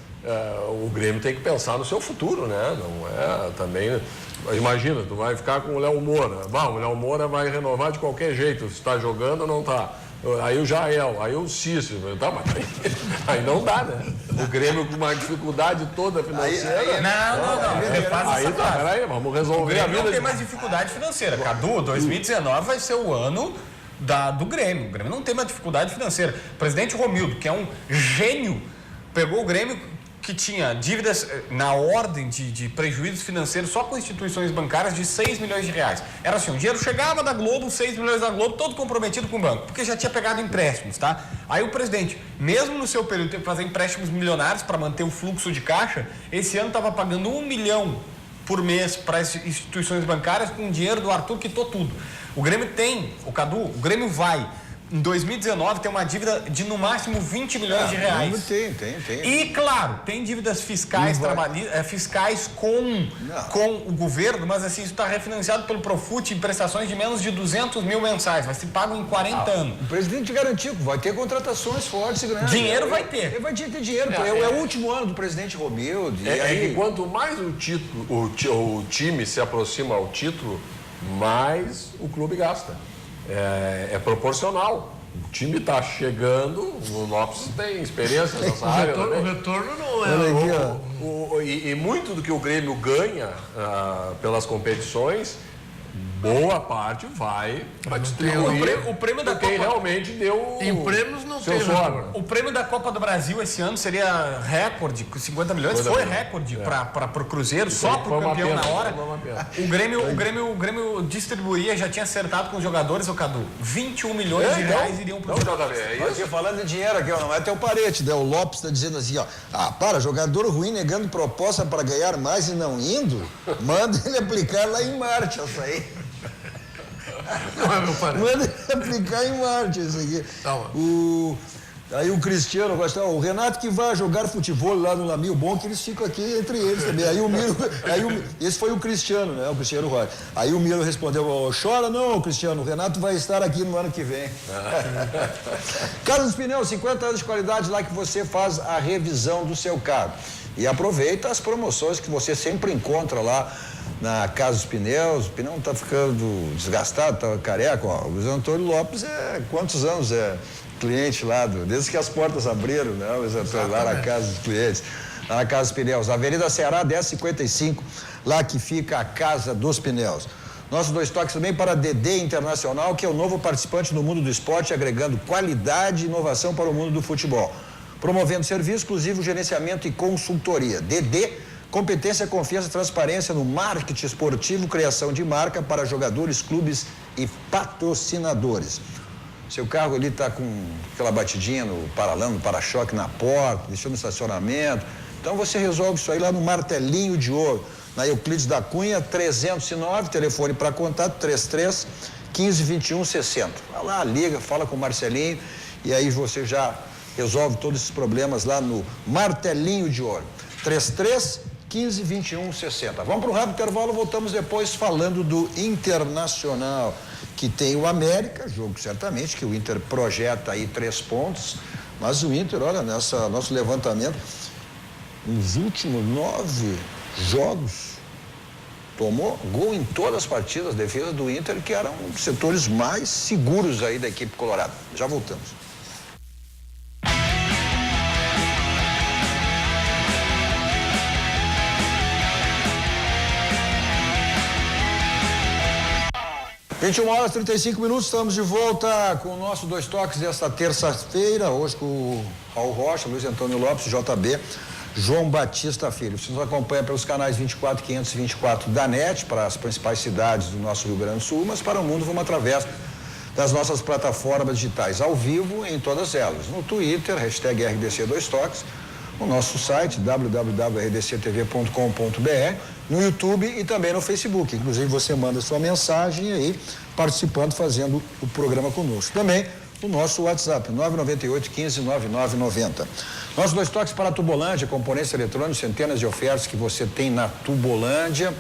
o Grêmio tem que pensar no seu futuro, né? Não é também... Imagina, tu vai ficar com o Léo Moura. O Léo Moura vai renovar de qualquer jeito, se está jogando ou não está. Aí o Jael, aí o Cícero, tá, mas aí não dá, né? O Grêmio com uma dificuldade toda financeira. Peraí, vamos resolver a vida. Não tem mais dificuldade financeira. Cadu, 2019 vai ser o ano do Grêmio. O Grêmio não tem mais dificuldade financeira. O presidente Romildo, que é um gênio, pegou o Grêmio que tinha dívidas na ordem de prejuízos financeiros só com instituições bancárias de 6 milhões de reais. Era assim, o dinheiro chegava da Globo, 6 milhões da Globo, todo comprometido com o banco, porque já tinha pegado empréstimos, tá? Aí o presidente, mesmo no seu período, teve que fazer empréstimos milionários para manter o fluxo de caixa, esse ano estava pagando 1 milhão por mês para as instituições bancárias com o dinheiro do Arthur, quitou tudo. O Grêmio tem, o Grêmio vai em 2019 tem uma dívida de no máximo 20 milhões de reais. Tem. E, claro, tem dívidas fiscais, fiscais com o governo, mas assim, isso está refinanciado pelo Profut em prestações de menos de 200 mil mensais, vai ser pago em 40 anos. O presidente garantiu que vai ter contratações fortes e grandes. Dinheiro vai ter. Ele vai ter dinheiro. É o último ano do presidente Romildo. Que quanto mais o time se aproxima ao título, mais o clube gasta. É proporcional. O time está chegando, o Lopes tem experiência nessa área. O retorno não é. E muito do que o Grêmio ganha pelas competições, boa parte vai para distribuir o prêmio da quem Copa realmente deu em prêmios não tem retorno. O prêmio da Copa do Brasil esse ano seria recorde, com 50 milhões. Foi recorde para o Cruzeiro, só para o campeão na hora. O Grêmio distribuía, já tinha acertado com os jogadores, o Cadu. 21 milhões de reais iriam para o jogador. Aqui, falando de dinheiro aqui, não vai ter o Parete, né? O Lopes está dizendo assim, ó. Jogador ruim negando proposta para ganhar mais e não indo, manda ele aplicar lá em Marte, isso aí. Não é meu parente. Manda ele aplicar em Marte, isso aqui. Aí o Cristiano gostava, o Renato que vai jogar futebol lá no Lamil, bom que eles ficam aqui entre eles também. Aí o Milo, esse foi o Cristiano, né? O Cristiano Rocha. Aí o Milo respondeu, chora não, Cristiano, o Renato vai estar aqui no ano que vem. Casa dos Pneus, 50 anos de qualidade lá que você faz a revisão do seu carro. E aproveita as promoções que você sempre encontra lá na Casa dos Pneus. O pneu tá ficando desgastado, tá careca. Ó, o Luiz Antônio Lopes quantos anos cliente lá, desde que as portas abriram, né? O Luiz Antônio lá na Casa dos Clientes, lá na Casa dos Pneus. Avenida Ceará, 1055, lá que fica a Casa dos Pneus. Nossos 2 toques também para DD Internacional, que é o novo participante no mundo do esporte, agregando qualidade e inovação para o mundo do futebol. Promovendo serviço exclusivo, gerenciamento e consultoria. DD, competência, confiança e transparência no marketing esportivo, criação de marca para jogadores, clubes e patrocinadores. Seu carro ali está com aquela batidinha no paralama, no para-choque na porta, deixou no estacionamento. Então você resolve isso aí lá no Martelinho de Ouro, na Euclides da Cunha, 309, telefone para contato 33 15 21 60. Vai lá, liga, fala com o Marcelinho e aí você já resolve todos esses problemas lá no Martelinho de Ouro. 33 15 21 60. Vamos para um rápido intervalo, voltamos depois falando do Internacional, que tem o América, jogo certamente que o Inter projeta aí 3 pontos, mas o Inter, olha, nosso levantamento, nos últimos 9 jogos, tomou gol em todas as partidas, a defesa do Inter, que eram um dos setores mais seguros aí da equipe colorada. Já voltamos. Às 21h35, estamos de volta com o nosso 2 toques desta terça-feira, hoje com o Raul Rocha, Luiz Antônio Lopes, JB, João Batista Filho. Você nos acompanha pelos canais 24 e 524 da NET, para as principais cidades do nosso Rio Grande do Sul, mas para o mundo vamos através das nossas plataformas digitais, ao vivo em todas elas. No Twitter, hashtag RDC2Toques, o nosso site www.rdctv.com.br, no YouTube e também no Facebook. Inclusive você manda sua mensagem aí, participando, fazendo o programa conosco. Também o nosso WhatsApp, 998 15 9990. Nossos 2 toques para a Tubolândia, componentes eletrônicos, centenas de ofertas que você tem na Tubolândia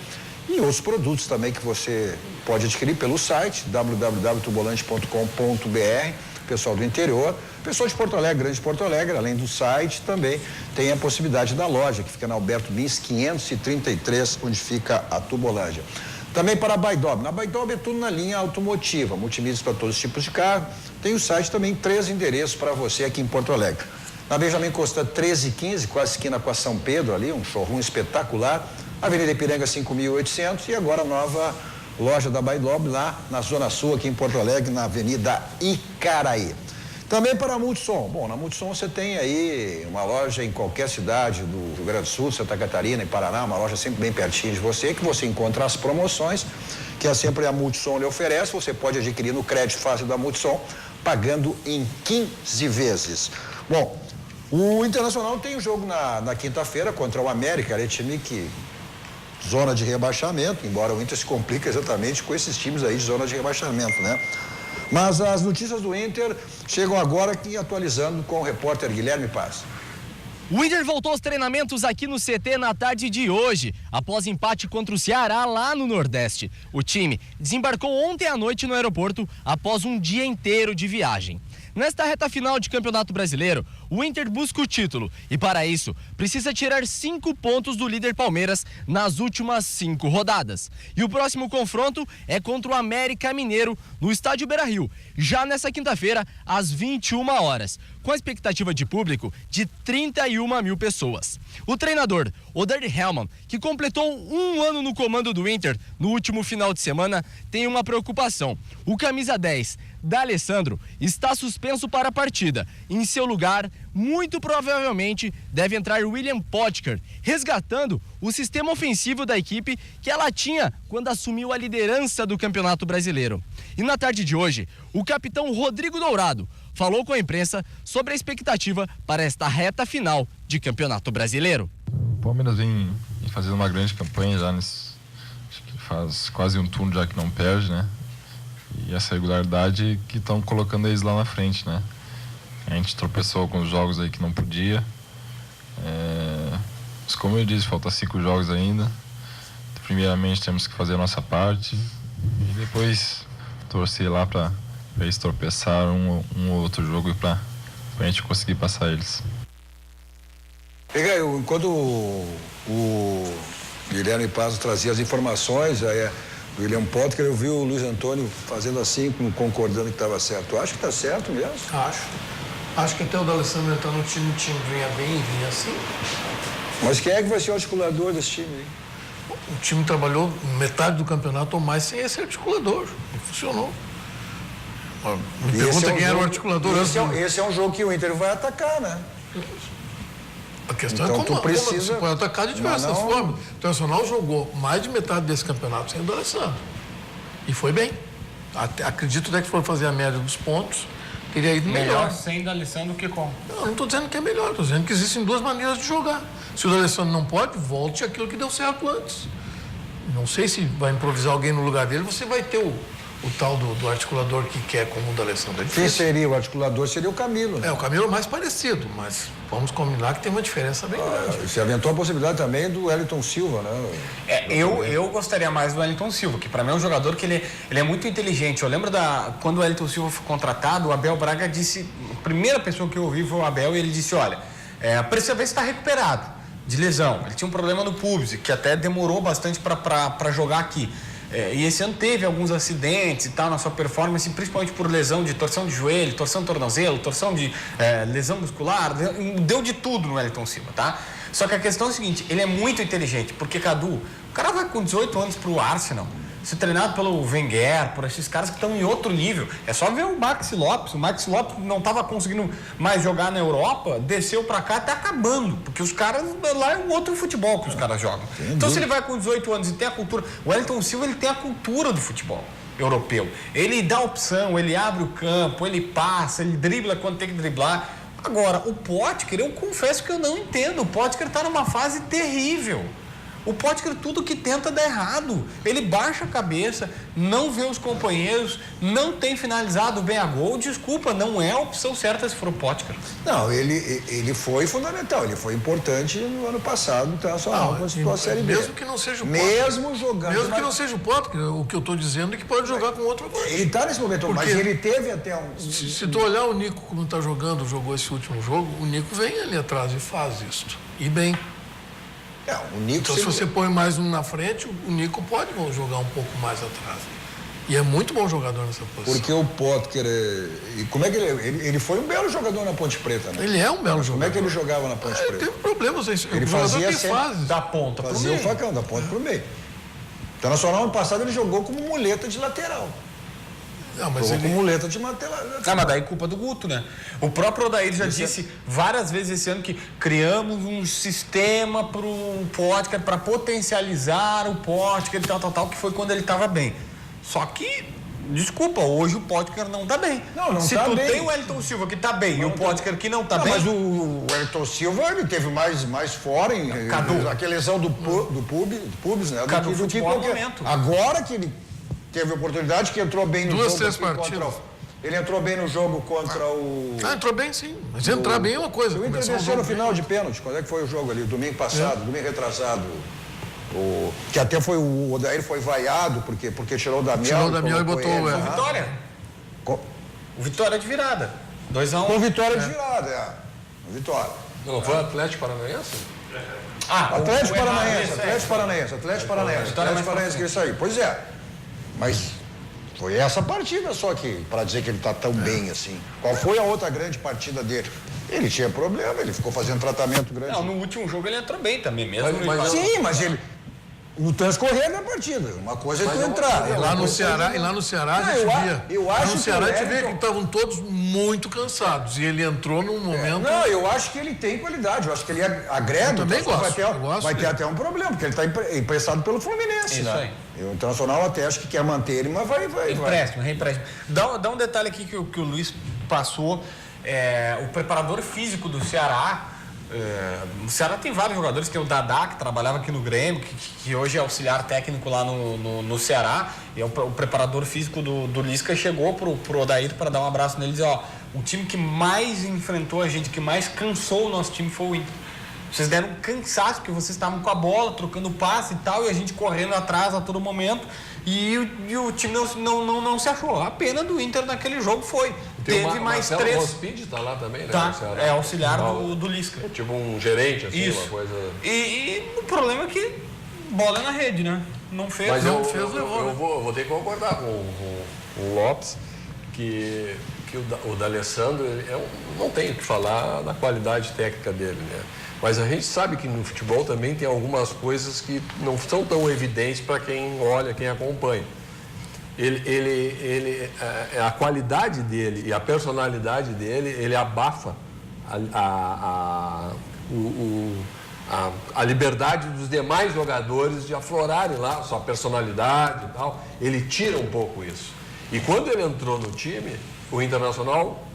e outros produtos também que você pode adquirir pelo site www.tubolândia.com.br. Pessoal do interior, pessoal de Porto Alegre, Grande Porto Alegre, além do site, também tem a possibilidade da loja, que fica na Alberto Lins 533, onde fica a Tubolândia. Também para a Baidob. Na Baidob é tudo na linha automotiva, multimídias para todos os tipos de carro. Tem o site também, 3 endereços para você aqui em Porto Alegre. Na Benjamin Costa 1315, quase esquina com a São Pedro ali, um showroom espetacular. Avenida Ipiranga 5800 e agora a nova loja da Baidob lá na Zona Sul, aqui em Porto Alegre, na Avenida Icaraí. Também para a Multissom. Bom, na Multissom você tem aí uma loja em qualquer cidade do Rio Grande do Sul, Santa Catarina e Paraná, uma loja sempre bem pertinho de você, que você encontra as promoções, que é sempre a Multissom lhe oferece. Você pode adquirir no crédito fácil da Multissom, pagando em 15 vezes. Bom, o Internacional tem um jogo na quinta-feira contra o América, é time que zona de rebaixamento, embora o Inter se complique exatamente com esses times aí de zona de rebaixamento, né? Mas as notícias do Inter chegam agora aqui atualizando com o repórter Guilherme Paz. O Inter voltou aos treinamentos aqui no CT na tarde de hoje, após empate contra o Ceará lá no Nordeste. O time desembarcou ontem à noite no aeroporto após um dia inteiro de viagem. Nesta reta final de Campeonato Brasileiro, o Inter busca o título e, para isso, precisa tirar 5 pontos do líder Palmeiras nas últimas 5 rodadas. E o próximo confronto é contra o América Mineiro no estádio Beira-Rio, já nessa quinta-feira, às 21 horas, com a expectativa de público de 31 mil pessoas. O treinador, Odair Hellmann, que completou 1 ano no comando do Inter no último final de semana, tem uma preocupação. O camisa 10, D'Alessandro, está suspenso para a partida. Em seu lugar, muito provavelmente, deve entrar William Potker, resgatando o sistema ofensivo da equipe que ela tinha quando assumiu a liderança do Campeonato Brasileiro. E na tarde de hoje, o capitão Rodrigo Dourado falou com a imprensa sobre a expectativa para esta reta final de Campeonato Brasileiro. O Palmeiras vem fazendo uma grande campanha já acho que faz quase um turno já que não perde, né? E essa regularidade que estão colocando eles lá na frente, né? A gente tropeçou com os jogos aí que não podia. Mas como eu disse, falta 5 jogos ainda. Primeiramente temos que fazer a nossa parte e depois torcer lá para eles tropeçar um ou outro jogo para a gente conseguir passar eles. Enquanto o Guilherme Paz trazia as informações, o William Potker, eu vi o Luiz Antônio fazendo assim, concordando que estava certo. Acho que está certo mesmo. Acho que até o D'Alessandro entrar no time vinha bem e vinha assim. Mas quem é que vai ser o articulador desse time aí? O time trabalhou metade do campeonato ou mais sem esse articulador. Não funcionou. Me pergunta quem era o articulador. Esse é um jogo que o Inter vai atacar, né? A questão então, é como precisa... você pode atacar de diversas formas. O Internacional jogou mais de metade desse campeonato sem o D'Alessandro. E foi bem. Acredito até que for fazer a média dos pontos, teria ido melhor. Sem o D'Alessandro que com? Não estou dizendo que é melhor, estou dizendo que existem 2 maneiras de jogar. Se o D'Alessandro não pode, volte aquilo que deu certo antes. Não sei se vai improvisar alguém no lugar dele, você vai ter o tal do articulador que quer como o D'Alessandro. Quem seria o articulador? Seria o Camilo, né? O Camilo é mais parecido, mas vamos combinar que tem uma diferença bem grande. Você aventou a possibilidade também do Wellington Silva, né? Eu gostaria mais do Wellington Silva, que para mim é um jogador que ele é muito inteligente. Eu lembro quando o Wellington Silva foi contratado, o Abel Braga disse, a primeira pessoa que eu ouvi foi o Abel, e ele disse, olha, precisa ver se está recuperado de lesão. Ele tinha um problema no pubis, que até demorou bastante para jogar aqui. E esse ano teve alguns acidentes e tal na sua performance, principalmente por lesão de torção de joelho, torção de tornozelo, torção de lesão muscular, deu de tudo no Wellington Silva, tá? Só que a questão é a seguinte, ele é muito inteligente, porque, Cadu, o cara vai com 18 anos pro Arsenal, ser treinado pelo Wenger, por esses caras que estão em outro nível. É só ver o Maxi Lopes. O Maxi Lopes não estava conseguindo mais jogar na Europa, desceu para cá, tá acabando, porque os caras, lá é um outro futebol que os caras jogam. Então, se ele vai com 18 anos e tem a cultura... O Wellington Silva, ele tem a cultura do futebol europeu. Ele dá opção, ele abre o campo, ele passa, ele dribla quando tem que driblar. Agora, o Potker, eu confesso que eu não entendo. O Potker está numa fase terrível. O Potker, tudo que tenta dá errado. Ele baixa a cabeça, não vê os companheiros, não tem finalizado bem a gol. Desculpa, não é a opção certa se for o Potker. Não, ele foi fundamental, ele foi importante no ano passado, no Internacional, com a Série B. Mesmo que não seja o Potker. Mesmo jogando. Mesmo que não seja o Potker, o que eu estou dizendo é que pode jogar com outro agora. Ele está nesse momento, mas ele teve até um... Se tu olhar o Nico como está jogando, jogou esse último jogo, o Nico vem ali atrás e faz isso. E bem. O Nico, então, se você põe mais um na frente, o Nico pode jogar um pouco mais atrás. E é muito bom jogador nessa posição. Porque o Potker, como é que ele foi um belo jogador na Ponte Preta, né? Ele é um belo jogador. Como é que ele jogava na Ponte Preta? Ele teve problemas. Ele fazia fases. Da ponta pro meio. Fazia o facão, da ponta pro meio. Então, no Nacional, ano passado, ele jogou como muleta de lateral. Não, mas ele... como muleta de lateral. Não, mas daí culpa do Guto, né? O próprio Odair já disse várias vezes esse ano que criamos um sistema pro Potker, para potencializar o Potker e tal, que foi quando ele estava bem. Só que, desculpa, hoje o Potker não tá bem. Não Se tá tu bem. tem o Wellington Silva que tá bem e o Potker que não tá bem... Mas o Wellington Silva, ele teve mais fora, aquela lesão do pubis, né? Cadu, futebol momento. Agora que ele teve a oportunidade, que entrou bem no jogo. 2-3 partidas. Ele entrou bem no jogo contra o... Entrou bem sim, mas entrar bem é uma coisa. O Inter venceu no final de pênalti. Quando é que foi o jogo ali? Domingo passado, domingo retrasado. Que até foi o Odair foi vaiado porque tirou o Damião. Tirou o Damião e botou o Vitória. O Vitória de virada. 2-1. Com vitória de virada, Vitória. Não foi o Atlético Paranaense? Atlético Paranaense, que é isso aí. Pois é. Mas foi essa partida só que, para dizer que ele está tão bem assim. Qual foi a outra grande partida dele? Ele tinha problema, ele ficou fazendo tratamento grande. Não, no último jogo ele entrou bem também, mesmo. Sim, mas ele... No transcorrer da partida. Uma coisa é tu entrar. E lá no Ceará a gente via. Eu acho no Ceará a gente via que estavam todos muito cansados. E ele entrou num momento. Não, eu acho que ele tem qualidade. Eu acho que ele agrega. Eu também gosto. Vai ter até um problema, porque ele está emprestado pelo Fluminense. Isso aí. O Internacional até acho que quer manter ele, mas vai. Reempréstimo. Dá um detalhe aqui que o Luiz passou. O preparador físico do Ceará. O Ceará tem vários jogadores, tem o Dadá, que trabalhava aqui no Grêmio, que hoje é auxiliar técnico lá no Ceará, e é o preparador físico do Lisca, chegou pro Odair para dar um abraço nele e dizer, o time que mais enfrentou a gente, que mais cansou o nosso time foi o Inter. Vocês deram um cansaço, porque vocês estavam com a bola, trocando passe e tal, e a gente correndo atrás a todo momento, e o time não se achou. A pena do Inter naquele jogo foi. Teve mais Marcelo 3. Rospide tá lá também, né? Tá, é auxiliar do Lisca. Tipo um gerente, assim, Isso. uma coisa... E o problema é que bola é na rede, né? Não fez, Mas levou. eu vou ter que concordar com o Lopes, que o D'Alessandro, não tem o que falar da qualidade técnica dele, né? Mas a gente sabe que no futebol também tem algumas coisas que não são tão evidentes para quem olha, quem acompanha. A qualidade dele e a personalidade dele, ele abafa a liberdade dos demais jogadores de aflorarem lá sua personalidade e tal. Ele tira um pouco isso. E quando ele entrou no time, o Internacional,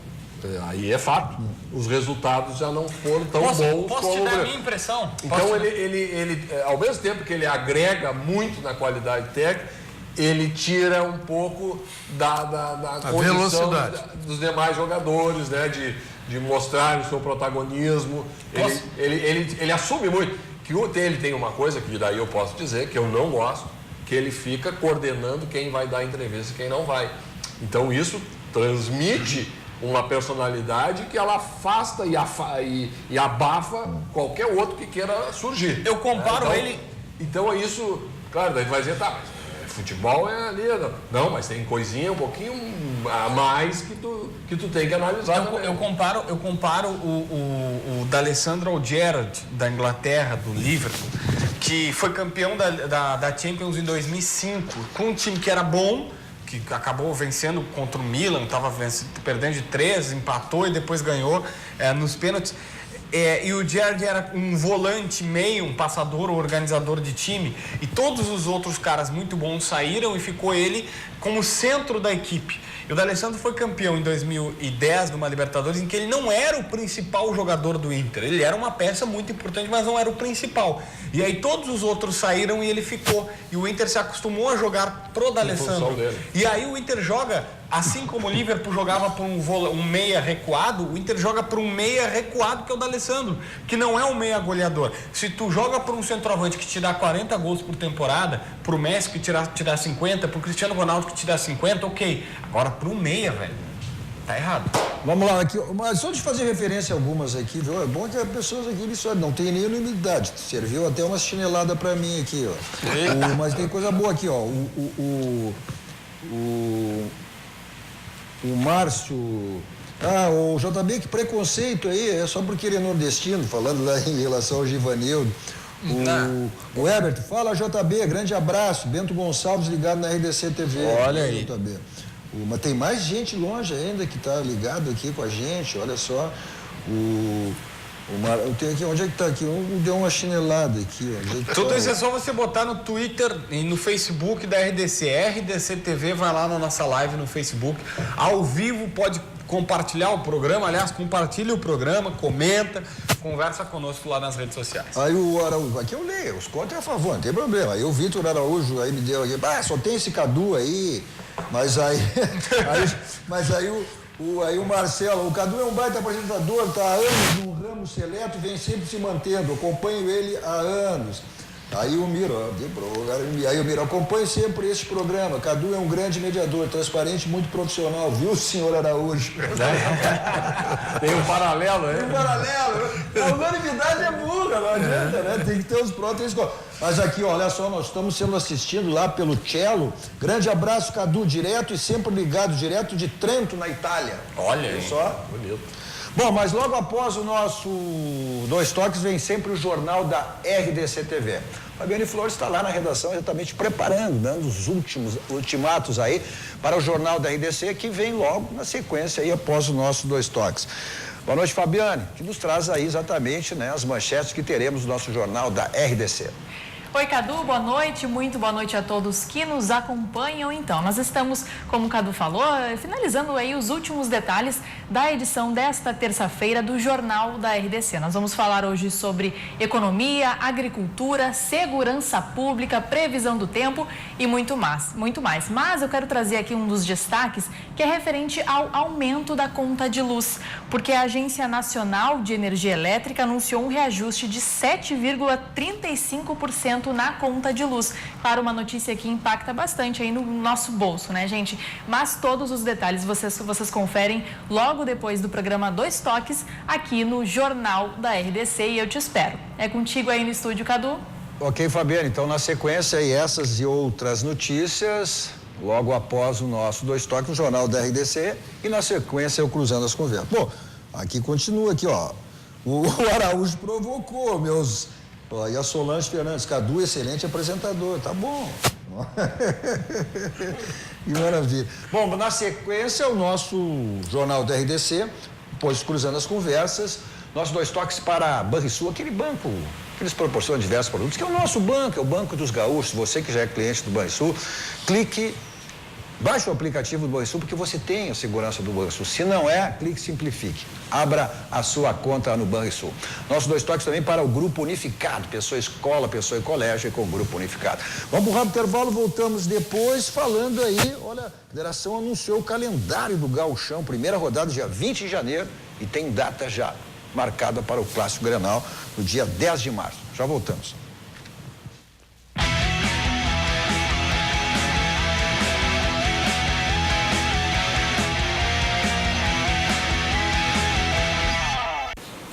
aí é fato, os resultados já não foram tão bons como... Posso te dar a minha impressão? Então ele, ao mesmo tempo que ele agrega muito na qualidade técnica, ele tira um pouco da condição dos demais jogadores, né? De mostrar o seu protagonismo. Ele assume muito. Que ele tem uma coisa que daí eu posso dizer, que eu não gosto, que ele fica coordenando quem vai dar entrevista e quem não vai. Então isso transmite uma personalidade que ela afasta e abafa qualquer outro que queira surgir. Eu comparo ele... Então é isso, claro, daí vai dizer, tá, mas futebol é ali, não, mas tem coisinha um pouquinho a mais que tu tem que analisar. Eu comparo o D'Alessandro ao Gerrard, da Inglaterra, do Liverpool, que foi campeão da Champions em 2005, com um time que era bom, que acabou vencendo contra o Milan, estava perdendo de 3, empatou e depois ganhou nos pênaltis. E o Gerrard era um volante meio, um passador, um organizador de time, e todos os outros caras muito bons saíram e ficou ele como centro da equipe. E o D'Alessandro foi campeão em 2010 de uma Libertadores, em que ele não era o principal jogador do Inter. Ele era uma peça muito importante, mas não era o principal. E aí todos os outros saíram e ele ficou. E o Inter se acostumou a jogar pro D'Alessandro. E aí o Inter joga, assim como o Liverpool jogava por um meia recuado, o Inter joga por um meia recuado, que é o D'Alessandro, que não é um meia goleador. Se tu joga por um centroavante que te dá 40 gols por temporada, pro Messi que te dá 50, pro Cristiano Ronaldo que te dá 50, ok. Agora pro meia, velho, tá errado. Vamos lá, aqui, mas só de fazer referência a algumas aqui, viu? É bom que as pessoas aqui não tem nem unanimidade. Serviu até uma chinelada pra mim aqui, ó. Mas tem coisa boa aqui, ó. O Márcio... o JB, que preconceito aí, é só porque ele é nordestino, falando lá em relação ao Givanildo. O Herbert, fala JB, grande abraço. Bento Gonçalves ligado na RDC TV. Olha aí. JB. Mas tem mais gente longe ainda que está ligado aqui com a gente, olha só. Eu tenho aqui, onde é que está aqui? Deu uma chinelada aqui. Tudo isso é só você botar no Twitter e no Facebook da RDC. RDC TV, vai lá na nossa live no Facebook. Ao vivo, pode compartilhar o programa. Aliás, compartilhe o programa, comenta, conversa conosco lá nas redes sociais. Aí o Araújo, aqui eu leio, os contos é a favor, não tem problema. Aí o Vitor Araújo aí me deu aqui, só tem esse Cadu aí. Mas aí o Marcelo, o Cadu é um baita apresentador, está há anos no ramo seleto e vem sempre se mantendo, acompanho ele há anos. Aí o Miro, acompanho sempre esse programa. Cadu é um grande mediador, transparente, muito profissional, viu, senhor Araújo? Tem um paralelo, Tem um paralelo. A unanimidade é burra, não adianta, né? Tem que ter os pró, tem os contra. Mas aqui, olha só, nós estamos sendo assistidos lá pelo Cello. Grande abraço, Cadu, direto e sempre ligado, direto de Trento, na Itália. Olha aí. Só? Bonito. Bom, mas logo após o nosso Dois Toques vem sempre o jornal da RDC TV. Fabiane Flores está lá na redação exatamente preparando, dando os ultimatos aí para o jornal da RDC que vem logo na sequência aí após o nosso Dois Toques. Boa noite, Fabiane, que nos traz aí exatamente, né, as manchetes que teremos no nosso jornal da RDC. Oi, Cadu, boa noite, muito boa noite a todos que nos acompanham. Então, nós estamos, como o Cadu falou, finalizando aí os últimos detalhes da edição desta terça-feira do Jornal da RDC. Nós vamos falar hoje sobre economia, agricultura, segurança pública, previsão do tempo e muito mais. Mas eu quero trazer aqui um dos destaques que é referente ao aumento da conta de luz, porque a Agência Nacional de Energia Elétrica anunciou um reajuste de 7,35% na conta de luz. Claro, uma notícia que impacta bastante aí no nosso bolso, né, gente? Mas todos os detalhes vocês conferem logo depois do programa Dois Toques aqui no Jornal da RDC e eu te espero. É contigo aí no estúdio, Cadu. Ok, Fabiane, então na sequência aí essas e outras notícias, logo após o nosso Dois Toques no Jornal da RDC e na sequência eu cruzando as conversas. Bom, aqui continua aqui, ó. O Araújo provocou meus... Ó, e a Solange Fernandes, Cadu, excelente apresentador, tá bom. Que maravilha. Bom, na sequência, o nosso Jornal da RDC, depois cruzando as conversas, nossos Dois Toques para Banrisul, aquele banco que eles proporcionam diversos produtos, que é o nosso banco, é o Banco dos Gaúchos. Você que já é cliente do Banrisul, baixe o aplicativo do Banrisul porque você tem a segurança do Banrisul. Se não é, clique Simplifique. Abra a sua conta no Banrisul. Nossos Dois Toques também para o Grupo Unificado, pessoa escola, pessoa e colégio com o Grupo Unificado. Vamos para o rápido intervalo, voltamos depois falando aí, olha, a Federação anunciou o calendário do Gauchão, primeira rodada dia 20 de janeiro e tem data já marcada para o Clássico Grenal no dia 10 de março. Já voltamos.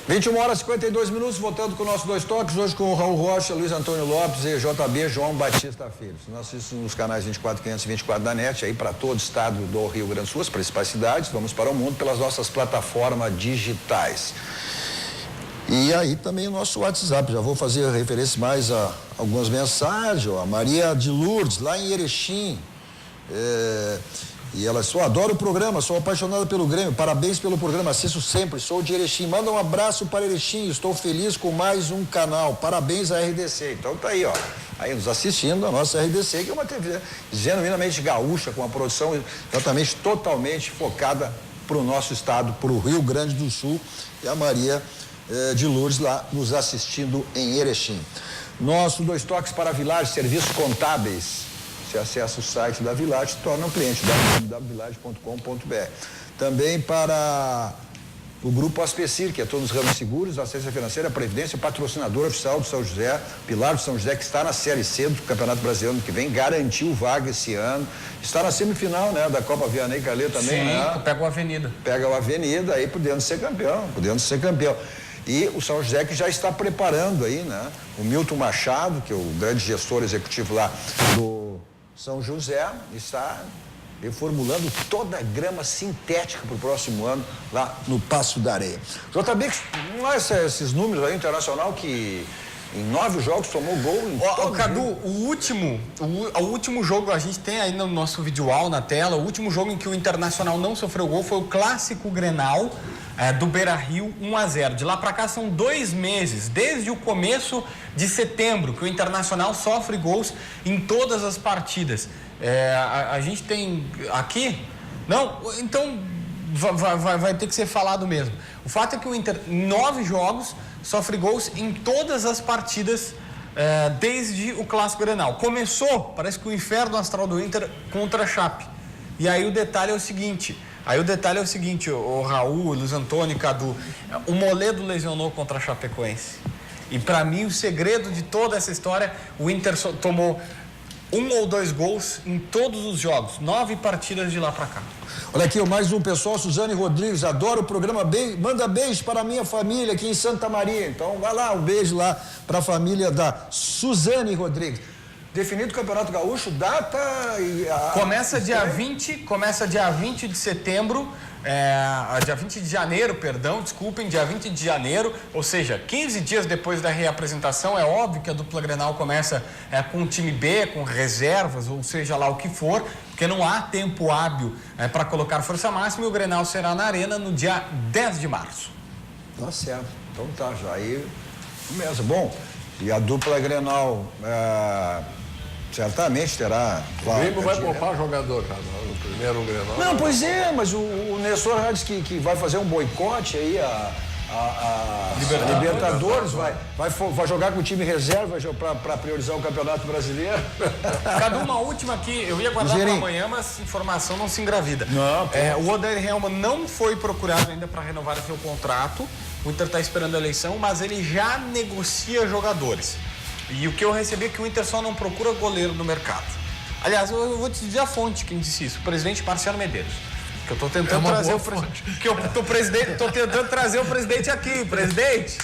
(21h52), voltando com o nosso Dois Toques, hoje com o Raul Rocha, Luiz Antônio Lopes e JB João Batista Filho. Nós assistimos nos canais 24, 524 da NET, aí para todo o estado do Rio Grande do Sul, as principais cidades, vamos para o mundo pelas nossas plataformas digitais. E aí também o nosso WhatsApp, já vou fazer referência mais a algumas mensagens, ó, a Maria de Lourdes, lá em Erechim, e ela só adora o programa, sou apaixonada pelo Grêmio, parabéns pelo programa, assisto sempre, sou de Erechim, manda um abraço para Erechim, estou feliz com mais um canal, parabéns à RDC. Então tá aí, ó, aí nos assistindo a nossa RDC, que é uma TV genuinamente gaúcha, com uma produção exatamente totalmente focada para o nosso estado, para o Rio Grande do Sul, e a Maria de Lourdes lá nos assistindo em Erechim. Nosso Dois Toques para Village, serviços contábeis. Você acessa o site da Village e se torna um cliente, www.village.com.br. Também para o Grupo Aspecir, que é todos os ramos seguros, assistência financeira, previdência, patrocinador oficial do São José, Pilar do São José, que está na Série C do Campeonato Brasileiro ano que vem, garantiu vaga esse ano. Está na semifinal, né, da Copa Vianney Calê também, sim, né? Pega o Avenida. Pega o Avenida, aí podendo ser campeão. E o São José que já está preparando aí, né? O Milton Machado, que é o grande gestor executivo lá do São José, está reformulando toda a grama sintética para o próximo ano lá no Passo da Areia. JB, esses números aí, internacional, que em 9 jogos tomou gol em Cadu, o último jogo, a gente tem aí no nosso visual na tela, o último jogo em que o Internacional não sofreu gol foi o Clássico Grenal do Beira-Rio, 1-0. De lá para cá são 2 meses, desde o começo de setembro, que o Internacional sofre gols em todas as partidas. A gente tem aqui... Não, então vai ter que ser falado mesmo. O fato é que o Inter, em 9 jogos, sofre gols em todas as partidas desde o Clássico Grenal. Começou, parece que o inferno astral do Inter contra a Chape. E aí o detalhe é o seguinte, o Raul, o Luiz Antônio, Cadu, o Moledo lesionou contra a Chapecoense. E para mim o segredo de toda essa história, o Inter tomou 1 ou 2 gols em todos os jogos, 9 partidas de lá para cá. Olha aqui, mais um pessoal, Suzane Rodrigues, adoro o programa, manda beijo para a minha família aqui em Santa Maria. Então vai lá, um beijo lá para a família da Suzane Rodrigues. Definido o Campeonato Gaúcho, data e... Começa dia 20 de setembro, dia 20 de janeiro, dia 20 de janeiro, ou seja, 15 dias depois da reapresentação. É óbvio que a dupla Grenal começa com o time B, com reservas, ou seja lá o que for, porque não há tempo hábil para colocar força máxima, e o Grenal será na Arena no dia 10 de março. Tá certo, então tá, já aí começa. Bom, e a dupla Grenal... certamente terá... O Grêmio vai poupar jogador, cara, no primeiro Grenal. Não, pois é, mas o Nessor já disse que vai fazer um boicote aí a Libertadores, vai jogar com o time reserva para priorizar o Campeonato Brasileiro. Cadu, uma última aqui, eu ia guardar para amanhã, mas informação não se engravida. Não, o Odair Helman não foi procurado ainda para renovar seu contrato, o Inter está esperando a eleição, mas ele já negocia jogadores. E o que eu recebi é que o Inter só não procura goleiro no mercado. Aliás, eu vou te dizer a fonte quem disse isso, o presidente Marcelo Medeiros. Que eu tô tentando trazer tô tentando trazer o presidente aqui, presidente.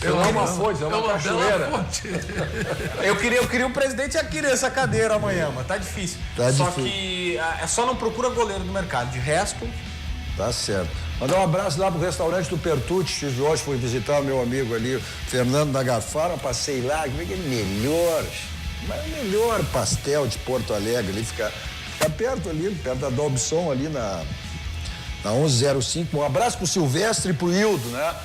Não é uma fonte, é uma cachoeira. Eu queria um presidente aqui nessa cadeira amanhã, mas tá difícil. Que só não procura goleiro no mercado, de resto... Tá certo. Mandar um abraço lá pro restaurante do Pertucci. Hoje fui visitar o meu amigo ali, Fernando da Garfara, passei lá, como é que é melhor pastel de Porto Alegre, ali fica perto ali, perto da Dobson ali na 1105. Um abraço pro Silvestre e pro Hildo, né?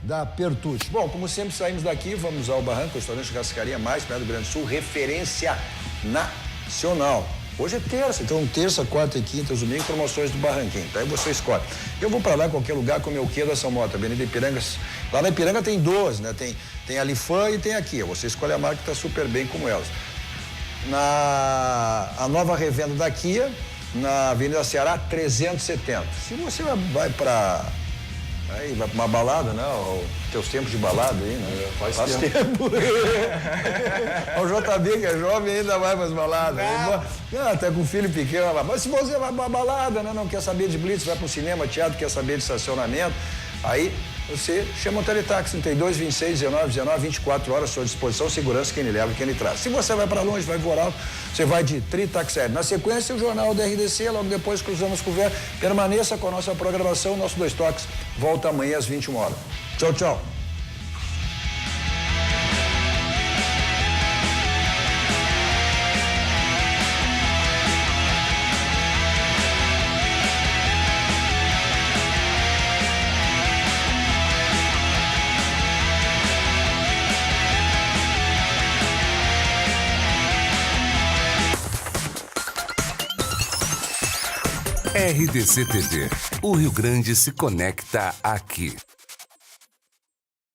Da Pertucci. Bom, como sempre saímos daqui, vamos ao Barranco, restaurante Cascaria Mais, perto do Grande Sul, referência nacional. Hoje é terça, então terça, quarta e quinta, domingo, promoções do Barranquinho. Daí você escolhe. Eu vou pra lá, qualquer lugar, comer o quê da São Mota, Avenida Ipiranga. Lá na Ipiranga tem 12, né? Tem a Lifan e tem aqui. Você escolhe a marca que tá super bem como elas. A nova revenda da Kia, na Avenida Ceará, 370. Se você vai pra uma balada, né? Teus tempos de balada aí, né? Faz tempo. O JB, que é jovem, ainda vai para as baladas. Até com filho pequeno. Mas se você vai para balada, né? Não quer saber de blitz, vai para o cinema, teatro, quer saber de estacionamento, aí você chama o Teletaxi, 32, 26, 19, 24 horas à sua disposição, segurança, quem lhe leva, quem lhe traz. Se você vai para longe, vai voar, você vai de Tritaxi. Na sequência, o Jornal da RDC, logo depois cruzamos com o Ver. Permaneça com a nossa programação, nosso 2 Toques volta amanhã às 21 horas. Tchau, tchau. RDC TV. O Rio Grande se conecta aqui.